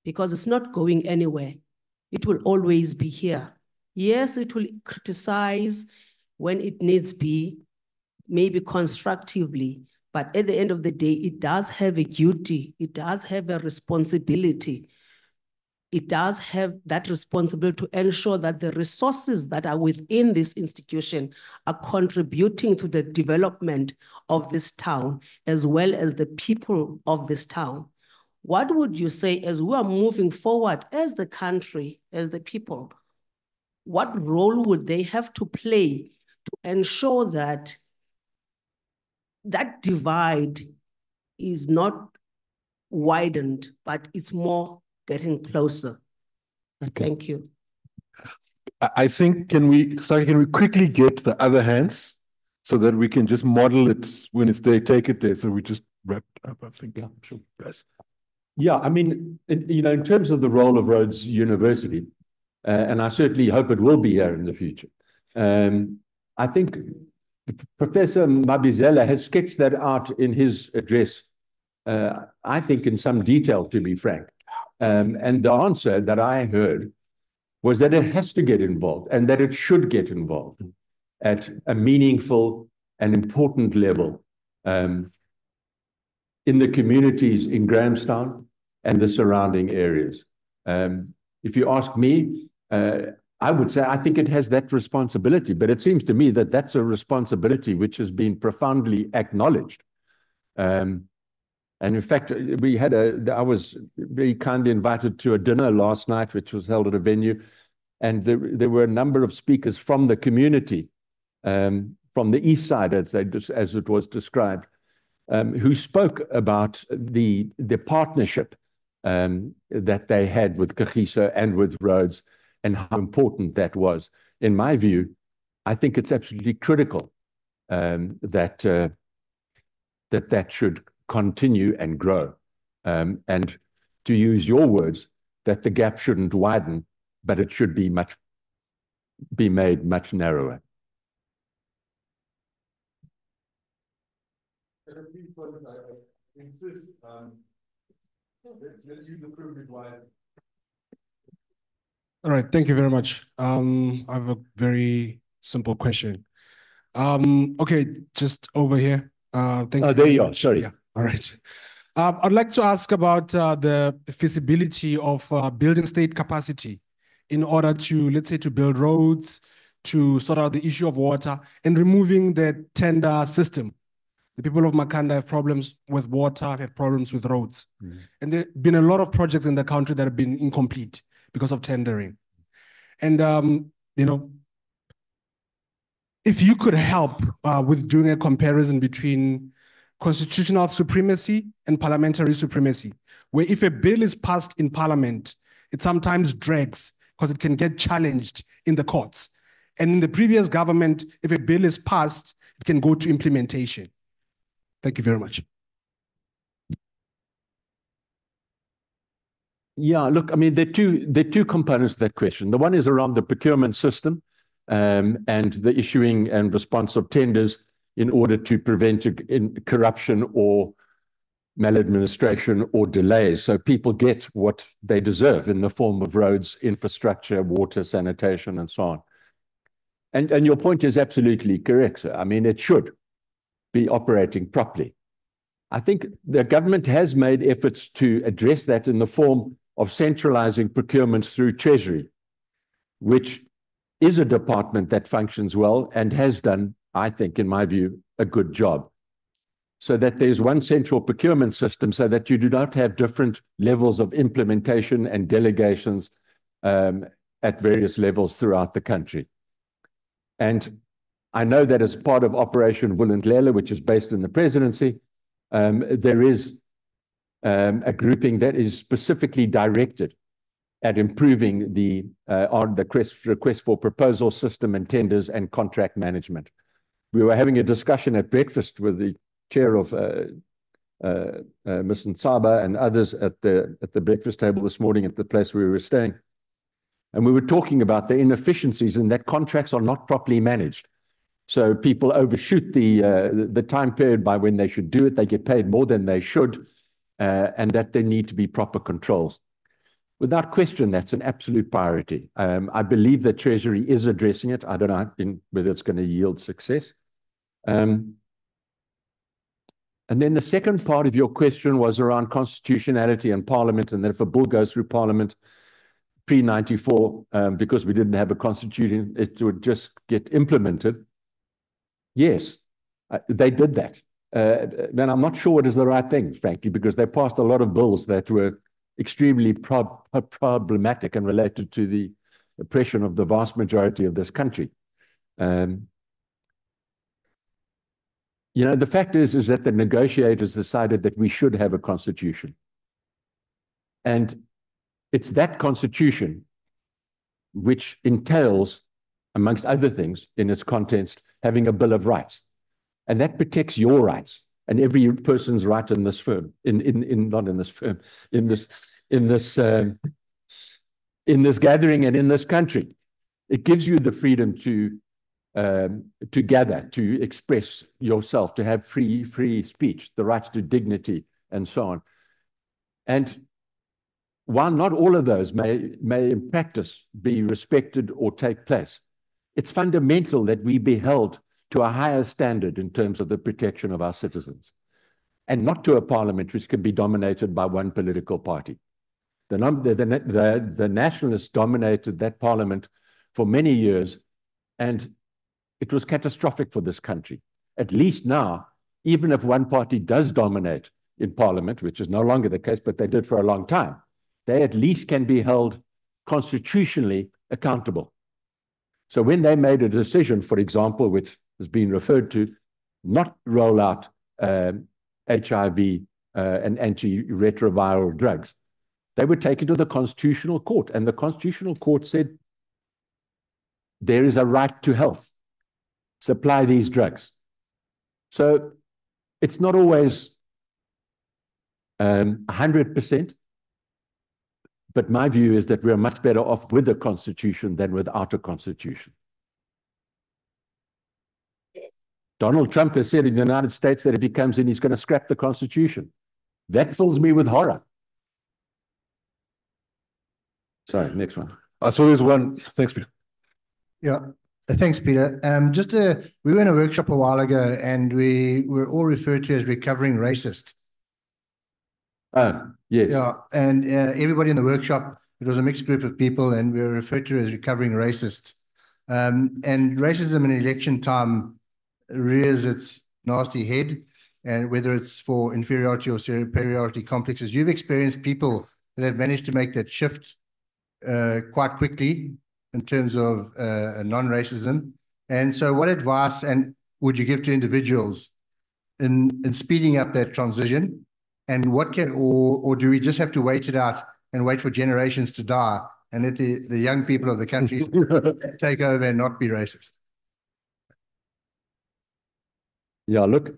Because it's not going anywhere. It will always be here. Yes, it will criticize when it needs be, maybe constructively, but at the end of the day, it does have a duty. It does have a responsibility. It does have that responsibility to ensure that the resources that are within this institution are contributing to the development of this town, as well as the people of this town. what would you say as we are moving forward as the country, as the people, what role would they have to play to ensure that that divide is not widened, but it's more getting closer? Okay. Thank you. I think, can we quickly get the other hands so that we can just model it when it's they take it there. So we just wrap up, I think. Yeah, sure. Yes. Yeah, I mean, in terms of the role of Rhodes University, and I certainly hope it will be here in the future. I think Professor Mabizela has sketched that out in his address, I think in some detail, to be frank. And the answer that I heard was that it has to get involved and that it should get involved at a meaningful and important level in the communities in Grahamstown and the surrounding areas. If you ask me, I would say I think it has that responsibility, but it seems to me that that's a responsibility which has been profoundly acknowledged. And in fact, I was very kindly invited to a dinner last night, which was held at a venue, and there were a number of speakers from the community, from the east side, as it was described, who spoke about the partnership that they had with Kagiso and with Rhodes and how important that was. In my view, I think it's absolutely critical that should continue and grow. And to use your words, that the gap shouldn't widen, but it should be made much narrower. All right, thank you very much. I have a very simple question. Okay, just over here. Thank you. There you are, sorry. Yeah, all right. I'd like to ask about the feasibility of building state capacity in order to, let's say, to build roads, to sort out the issue of water, and removing the tender system. The people of Makanda have problems with water, have problems with roads. And there have been a lot of projects in the country that have been incomplete because of tendering. And, if you could help with doing a comparison between constitutional supremacy and parliamentary supremacy, where if a bill is passed in parliament, it sometimes drags because it can get challenged in the courts. And in the previous government, if a bill is passed, it can go to implementation. Thank you very much. Yeah, look, I mean, there are two components to that question. The one is around the procurement system and the issuing and response of tenders in order to prevent corruption or maladministration or delays, so people get what they deserve in the form of roads, infrastructure, water, sanitation, and so on. And your point is absolutely correct, sir. I mean, it should be operating properly. I think the government has made efforts to address that in the form of centralizing procurement through Treasury, which is a department that functions well and has done, I think, in my view, a good job. So that there's one central procurement system so that you do not have different levels of implementation and delegations at various levels throughout the country. And I know that as part of Operation Vulindlela, which is based in the presidency, there is a grouping that is specifically directed at improving the request for proposal system and tenders and contract management. We were having a discussion at breakfast with the chair of Ms. Nsaba and others at the breakfast table this morning at the place where we were staying. And we were talking about the inefficiencies and that contracts are not properly managed. So people overshoot the time period by when they should do it. They get paid more than they should, and that there need to be proper controls. Without question, that's an absolute priority. I believe that Treasury is addressing it. I don't know whether it's going to yield success. And then the second part of your question was around constitutionality and Parliament, and that if a bill goes through Parliament pre-94, because we didn't have a constitution, it would just get implemented. Yes, they did that. then I'm not sure what is the right thing, frankly, because they passed a lot of bills that were extremely problematic and related to the oppression of the vast majority of this country. You know, the fact is that the negotiators decided that we should have a constitution. And it's that constitution which entails, amongst other things, in its contents, having a Bill of Rights. And that protects your rights and every person's right in this firm, not in this firm, in this gathering and in this country. It gives you the freedom to gather, to express yourself, to have free speech, the rights to dignity, and so on. And while not all of those may in practice be respected or take place, it's fundamental that we be held to a higher standard in terms of the protection of our citizens, and not to a parliament which can be dominated by one political party. The nationalists dominated that parliament for many years, and it was catastrophic for this country. At least now, even if one party does dominate in parliament, which is no longer the case, but they did for a long time, they at least can be held constitutionally accountable. So when they made a decision, for example, which has been referred to, not roll out HIV and antiretroviral drugs, they were taken to the Constitutional Court, and the Constitutional Court said, there is a right to health. Supply these drugs. So it's not always 100%, but my view is that we're much better off with a constitution than without a constitution. Donald Trump has said in the United States that if he comes in, he's going to scrap the Constitution. That fills me with horror. Sorry, next one. So there's one. Thanks, Peter. Yeah, thanks, Peter. We were in a workshop a while ago, and we were all referred to as recovering racists. Yes. Yeah, and everybody in the workshop, it was a mixed group of people, and we were referred to as recovering racists. And racism in election time rears its nasty head, and whether it's for inferiority or superiority complexes. You've experienced people that have managed to make that shift quite quickly in terms of non-racism. And so what advice would you give to individuals in speeding up that transition? And what or do we just have to wait it out and wait for generations to die and let the young people of the country take over and not be racist? Yeah, look,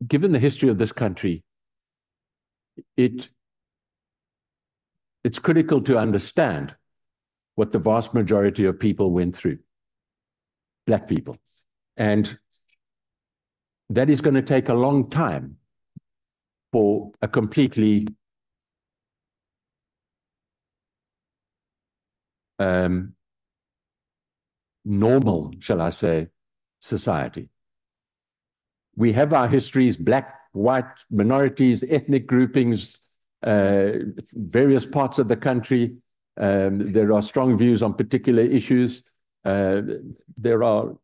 given the history of this country, it's critical to understand what the vast majority of people went through, Black people. And that is going to take a long time for a completely normal, shall I say, society. We have our histories, Black, white, minorities, ethnic groupings, various parts of the country. There are strong views on particular issues. There are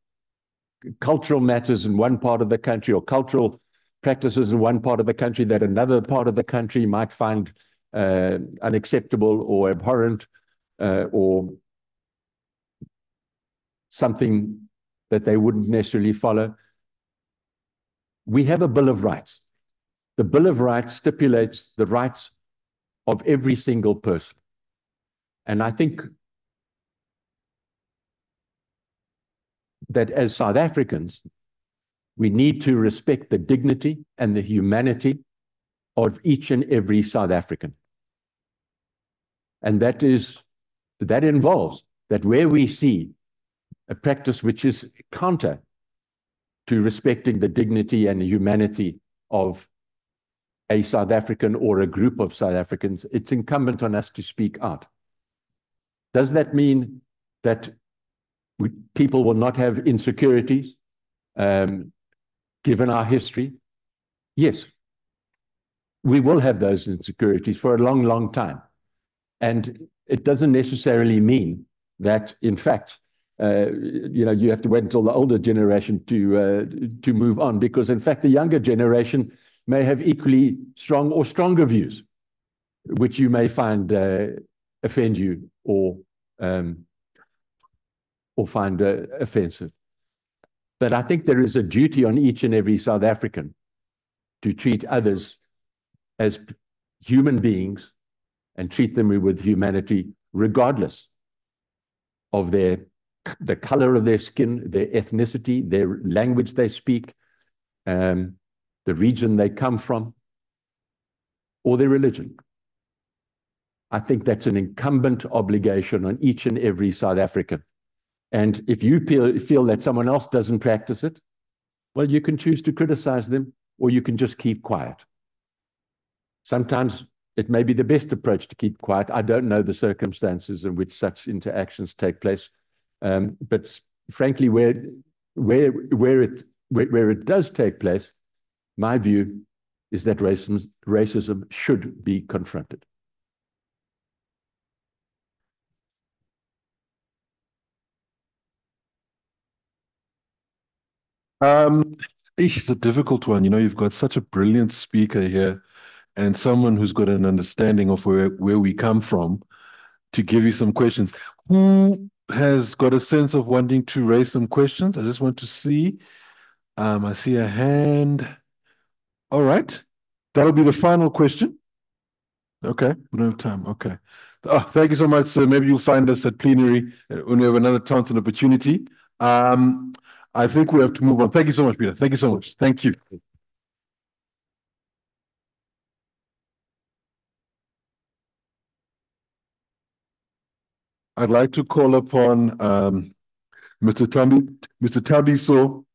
cultural matters in one part of the country, or cultural practices in one part of the country that another part of the country might find unacceptable or abhorrent, or something that they wouldn't necessarily follow. We have a Bill of Rights. The Bill of Rights stipulates the rights of every single person. And I think that as South Africans, we need to respect the dignity and the humanity of each and every South African. And that involves that where we see a practice which is counter to respecting the dignity and the humanity of a South African or a group of South Africans, it's incumbent on us to speak out. Does that mean that people will not have insecurities, given our history? Yes, we will have those insecurities for a long, long time. And it doesn't necessarily mean that, in fact, you have to wait until the older generation to move on, because in fact the younger generation may have equally strong or stronger views, which you may find offend you or find offensive. But I think there is a duty on each and every South African to treat others as human beings and treat them with humanity, regardless of the color of their skin, their ethnicity, their language they speak, the region they come from, or their religion. I think that's an incumbent obligation on each and every South African. And if you feel that someone else doesn't practice it, well, you can choose to criticize them, or you can just keep quiet. Sometimes it may be the best approach to keep quiet. I don't know the circumstances in which such interactions take place. But frankly, where it does take place, my view is that racism should be confronted. It's a difficult one. You've got such a brilliant speaker here and someone who's got an understanding of where we come from to give you some questions. Who has got a sense of wanting to raise some questions? I just want to see. I see a hand. All right. That'll be the final question. Okay, we don't have time. Okay. Thank you so much, sir. Maybe you'll find us at plenary when we have another chance and opportunity. I think we have to move on. Thank you so much, Peter. Thank you so much. Thank you. I'd like to call upon Mr. Tabiso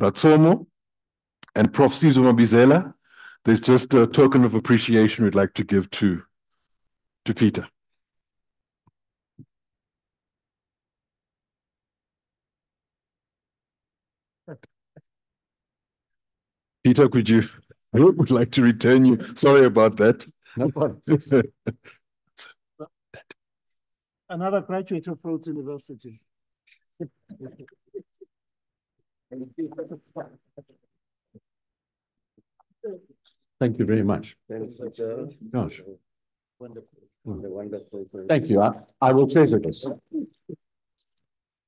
Ratsomo and Prof. Sizwe Mabizela. There's just a token of appreciation we'd like to give to Peter. Peter, I would like to return you. Sorry about that. No problem. Another graduate of Rhodes University. Thank you very much. Gosh. Wonderful. Thank you. I will treasure this.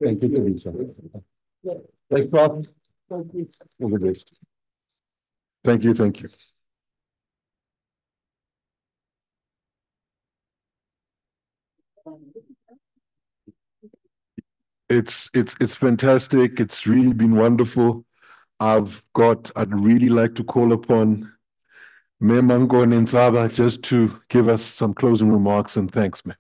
Thank you, Teresa. Thanks, Prof. All the best. Thank you. Thank you. It's fantastic. It's really been wonderful. I'd really like to call upon Mayor Mango and Nzaba just to give us some closing remarks, and thanks, Mayor.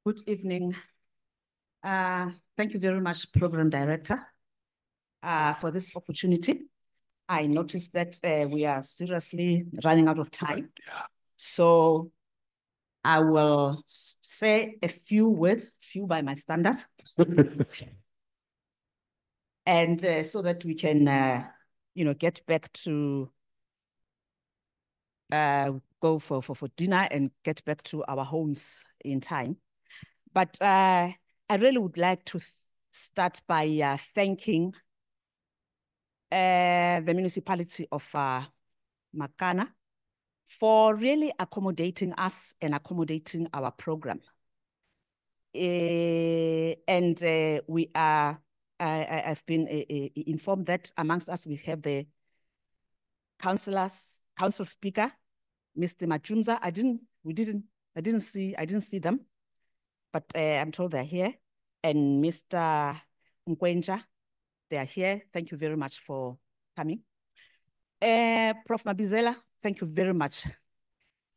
Good evening. Thank you very much, Program Director, for this opportunity. I noticed that we are seriously running out of time. Yeah. So I will say a few words, few by my standards. And so that we can, get back to go for dinner and get back to our homes in time. But I really would like to start by thanking the municipality of Makana for really accommodating us and accommodating our program. And we are, I've been informed that amongst us we have the council speaker, Mr. Machumza. I didn't see them, but I'm told they're here. And Mr. Mkwenja, they are here. Thank you very much for coming. Prof. Mabizela, thank you very much.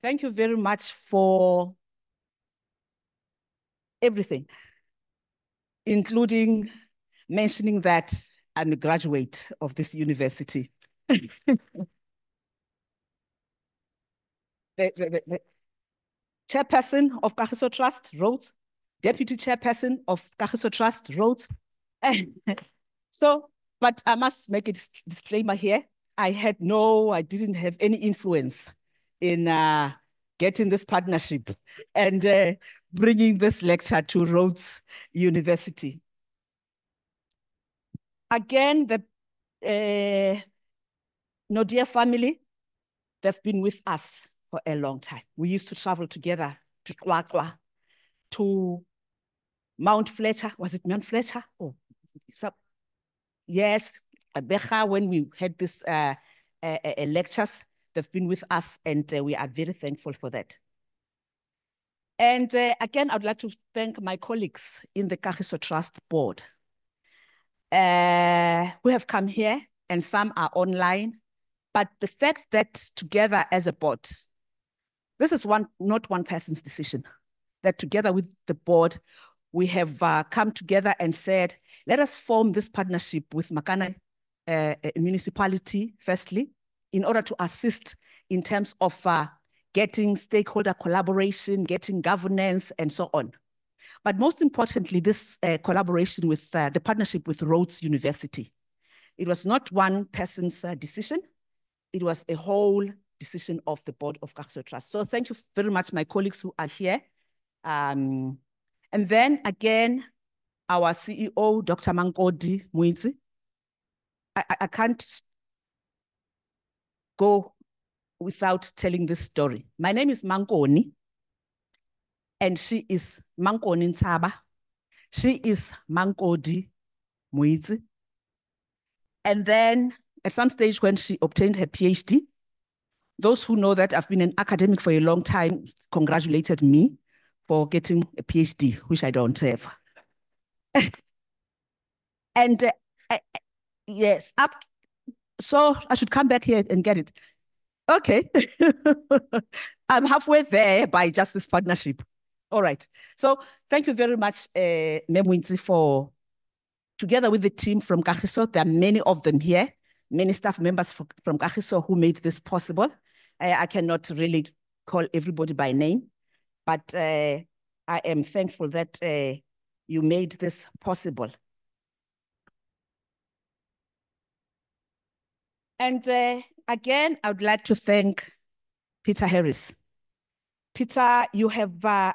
Thank you very much for everything, including mentioning that I'm a graduate of this university. The chairperson of Kagiso Trust, Rhodes, deputy chairperson of Kagiso Trust, Rhodes. So But I must make a disclaimer here. I didn't have any influence in getting this partnership and bringing this lecture to Rhodes University. Again, the Naude family, they've been with us for a long time. We used to travel together to Kwakwa, to Mount Fletcher. Was it Mount Fletcher? Oh, yes, Becha, when we had this lectures, they've been with us, and we are very thankful for that. And again, I'd like to thank my colleagues in the Kagiso Trust Board who have come here, and some are online. But the fact that together as a board, this is not one person's decision, that together with the board, we have come together and said, let us form this partnership with Makana municipality, firstly, in order to assist in terms of getting stakeholder collaboration, getting governance, and so on. But most importantly, this collaboration with the partnership with Rhodes University. It was not one person's decision. It was a whole decision of the Board of Kagiso Trust. So thank you very much, my colleagues who are here. And then again, our CEO, Dr. Mankodi Muizi. I can't go without telling this story. My name is Mankoni, and she is Mankoni Ntaba. She is Mankodi Muizi. And then at some stage when she obtained her PhD, those who know that I've been an academic for a long time congratulated me for getting a PhD, which I don't have. And yes, so I should come back here and get it. Okay. I'm halfway there by just this partnership. All right. So thank you very much, Memwinzi, for, together with the team from Kagiso, there are many of them here, many staff members from Kagiso who made this possible. I cannot really call everybody by name, but I am thankful that you made this possible. And again, I would like to thank Peter Harris. Peter, you have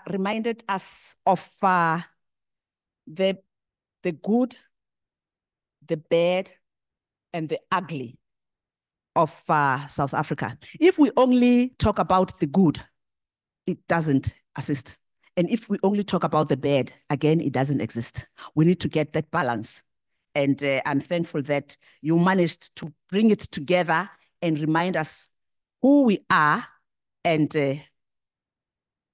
reminded us of the good, the bad, and the ugly of South Africa. If we only talk about the good, it doesn't assist. And if we only talk about the bad, again, it doesn't exist. We need to get that balance. And I'm thankful that you managed to bring it together and remind us who we are and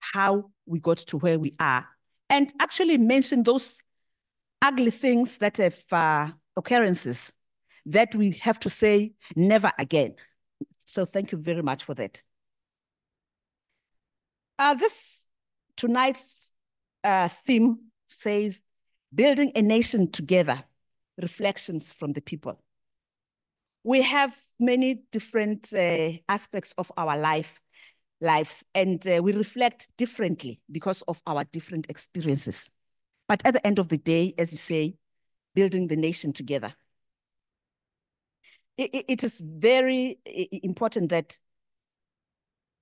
how we got to where we are. And actually mention those ugly things that have occurrences that we have to say never again. So thank you very much for that. Tonight's theme says, building a nation together, reflections from the people. We have many different aspects of our lives, and we reflect differently because of our different experiences. But at the end of the day, as you say, building the nation together. It is very important that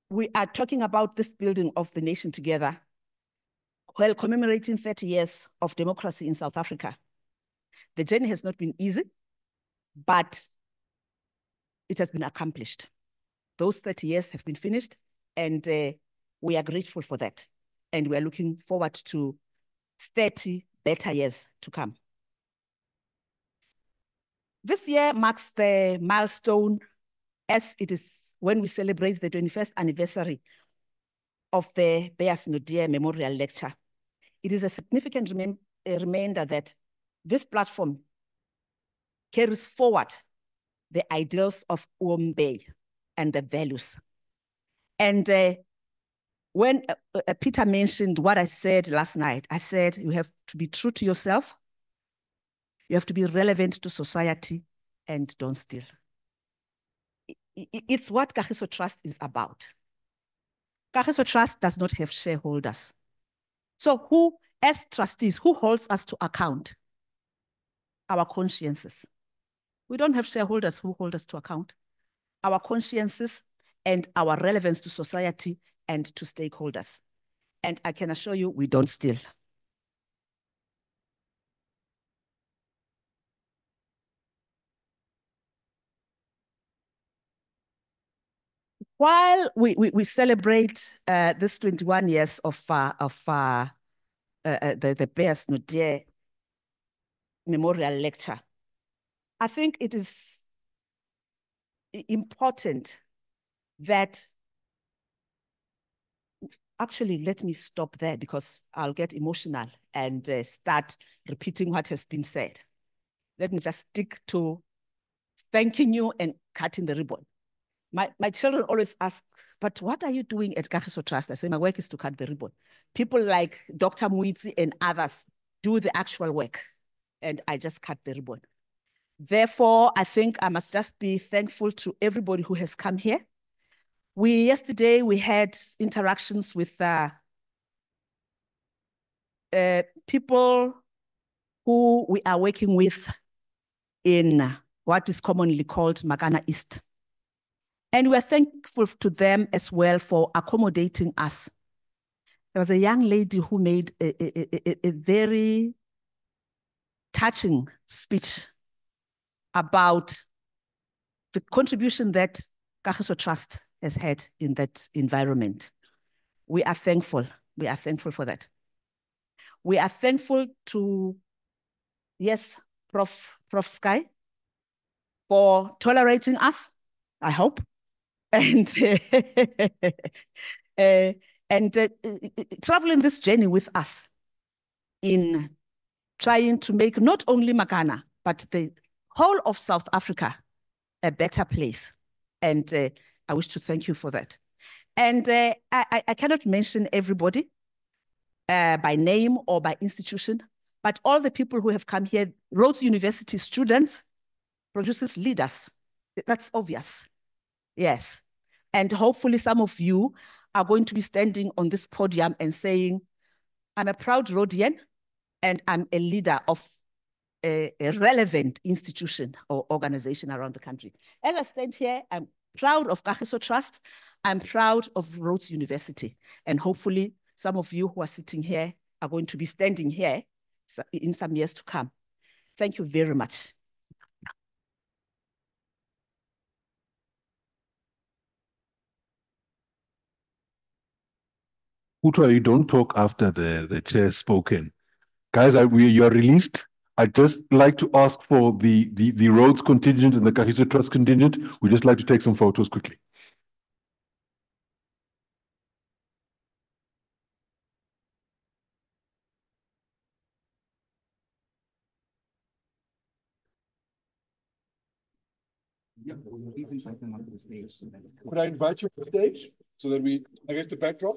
we are talking about this building of the nation together while commemorating 30 years of democracy in South Africa. The journey has not been easy, but it has been accomplished. Those 30 years have been finished, and we are grateful for that. And we are looking forward to 30 better years to come. This year marks the milestone, as it is when we celebrate the 21st anniversary of the Beyers Naude Memorial Lecture. It is a significant reminder that this platform carries forward the ideals of Uombe and the values. And when Peter mentioned what I said last night, I said you have to be true to yourself, you have to be relevant to society, and don't steal. It's what Kagiso Trust is about. Kagiso Trust does not have shareholders. So who, as trustees, who holds us to account? Our consciences. We don't have shareholders who hold us to account. Our consciences and our relevance to society and to stakeholders. And I can assure you, we don't steal. While we celebrate this 21 years of the Beyers Naude Memorial Lecture, I think it is important that, actually, let me stop there because I'll get emotional and start repeating what has been said. Let me just stick to thanking you and cutting the ribbon. My children always ask, but what are you doing at Kagiso Trust? I say, my work is to cut the ribbon. People like Dr. Muitsi and others do the actual work, and I just cut the ribbon. Therefore, I think I must just be thankful to everybody who has come here. Yesterday, we had interactions with people who we are working with in what is commonly called Makana East. And we're thankful to them as well for accommodating us. There was a young lady who made a very touching speech about the contribution that Kagiso Trust has had in that environment. We are thankful. We are thankful for that. We are thankful to, yes, Prof Sky for tolerating us, I hope. And traveling this journey with us in trying to make not only Makana, but the whole of South Africa a better place. And I wish to thank you for that. And I cannot mention everybody by name or by institution, but all the people who have come here, Rhodes University students, produces leaders. That's obvious. Yes. And hopefully some of you are going to be standing on this podium and saying, I'm a proud Rhodian and I'm a leader of a relevant institution or organization around the country. As I stand here, I'm proud of Kagiso Trust. I'm proud of Rhodes University. And hopefully some of you who are sitting here are going to be standing here in some years to come. Thank you very much. Putra, you don't talk after the chair spoken. Guys, you're released. I'd just like to ask for the Rhodes contingent and the Kagiso Trust contingent. We'd just like to take some photos quickly. Yeah, please invite them onto the stage. Could I invite you to the stage so that I guess the backdrop?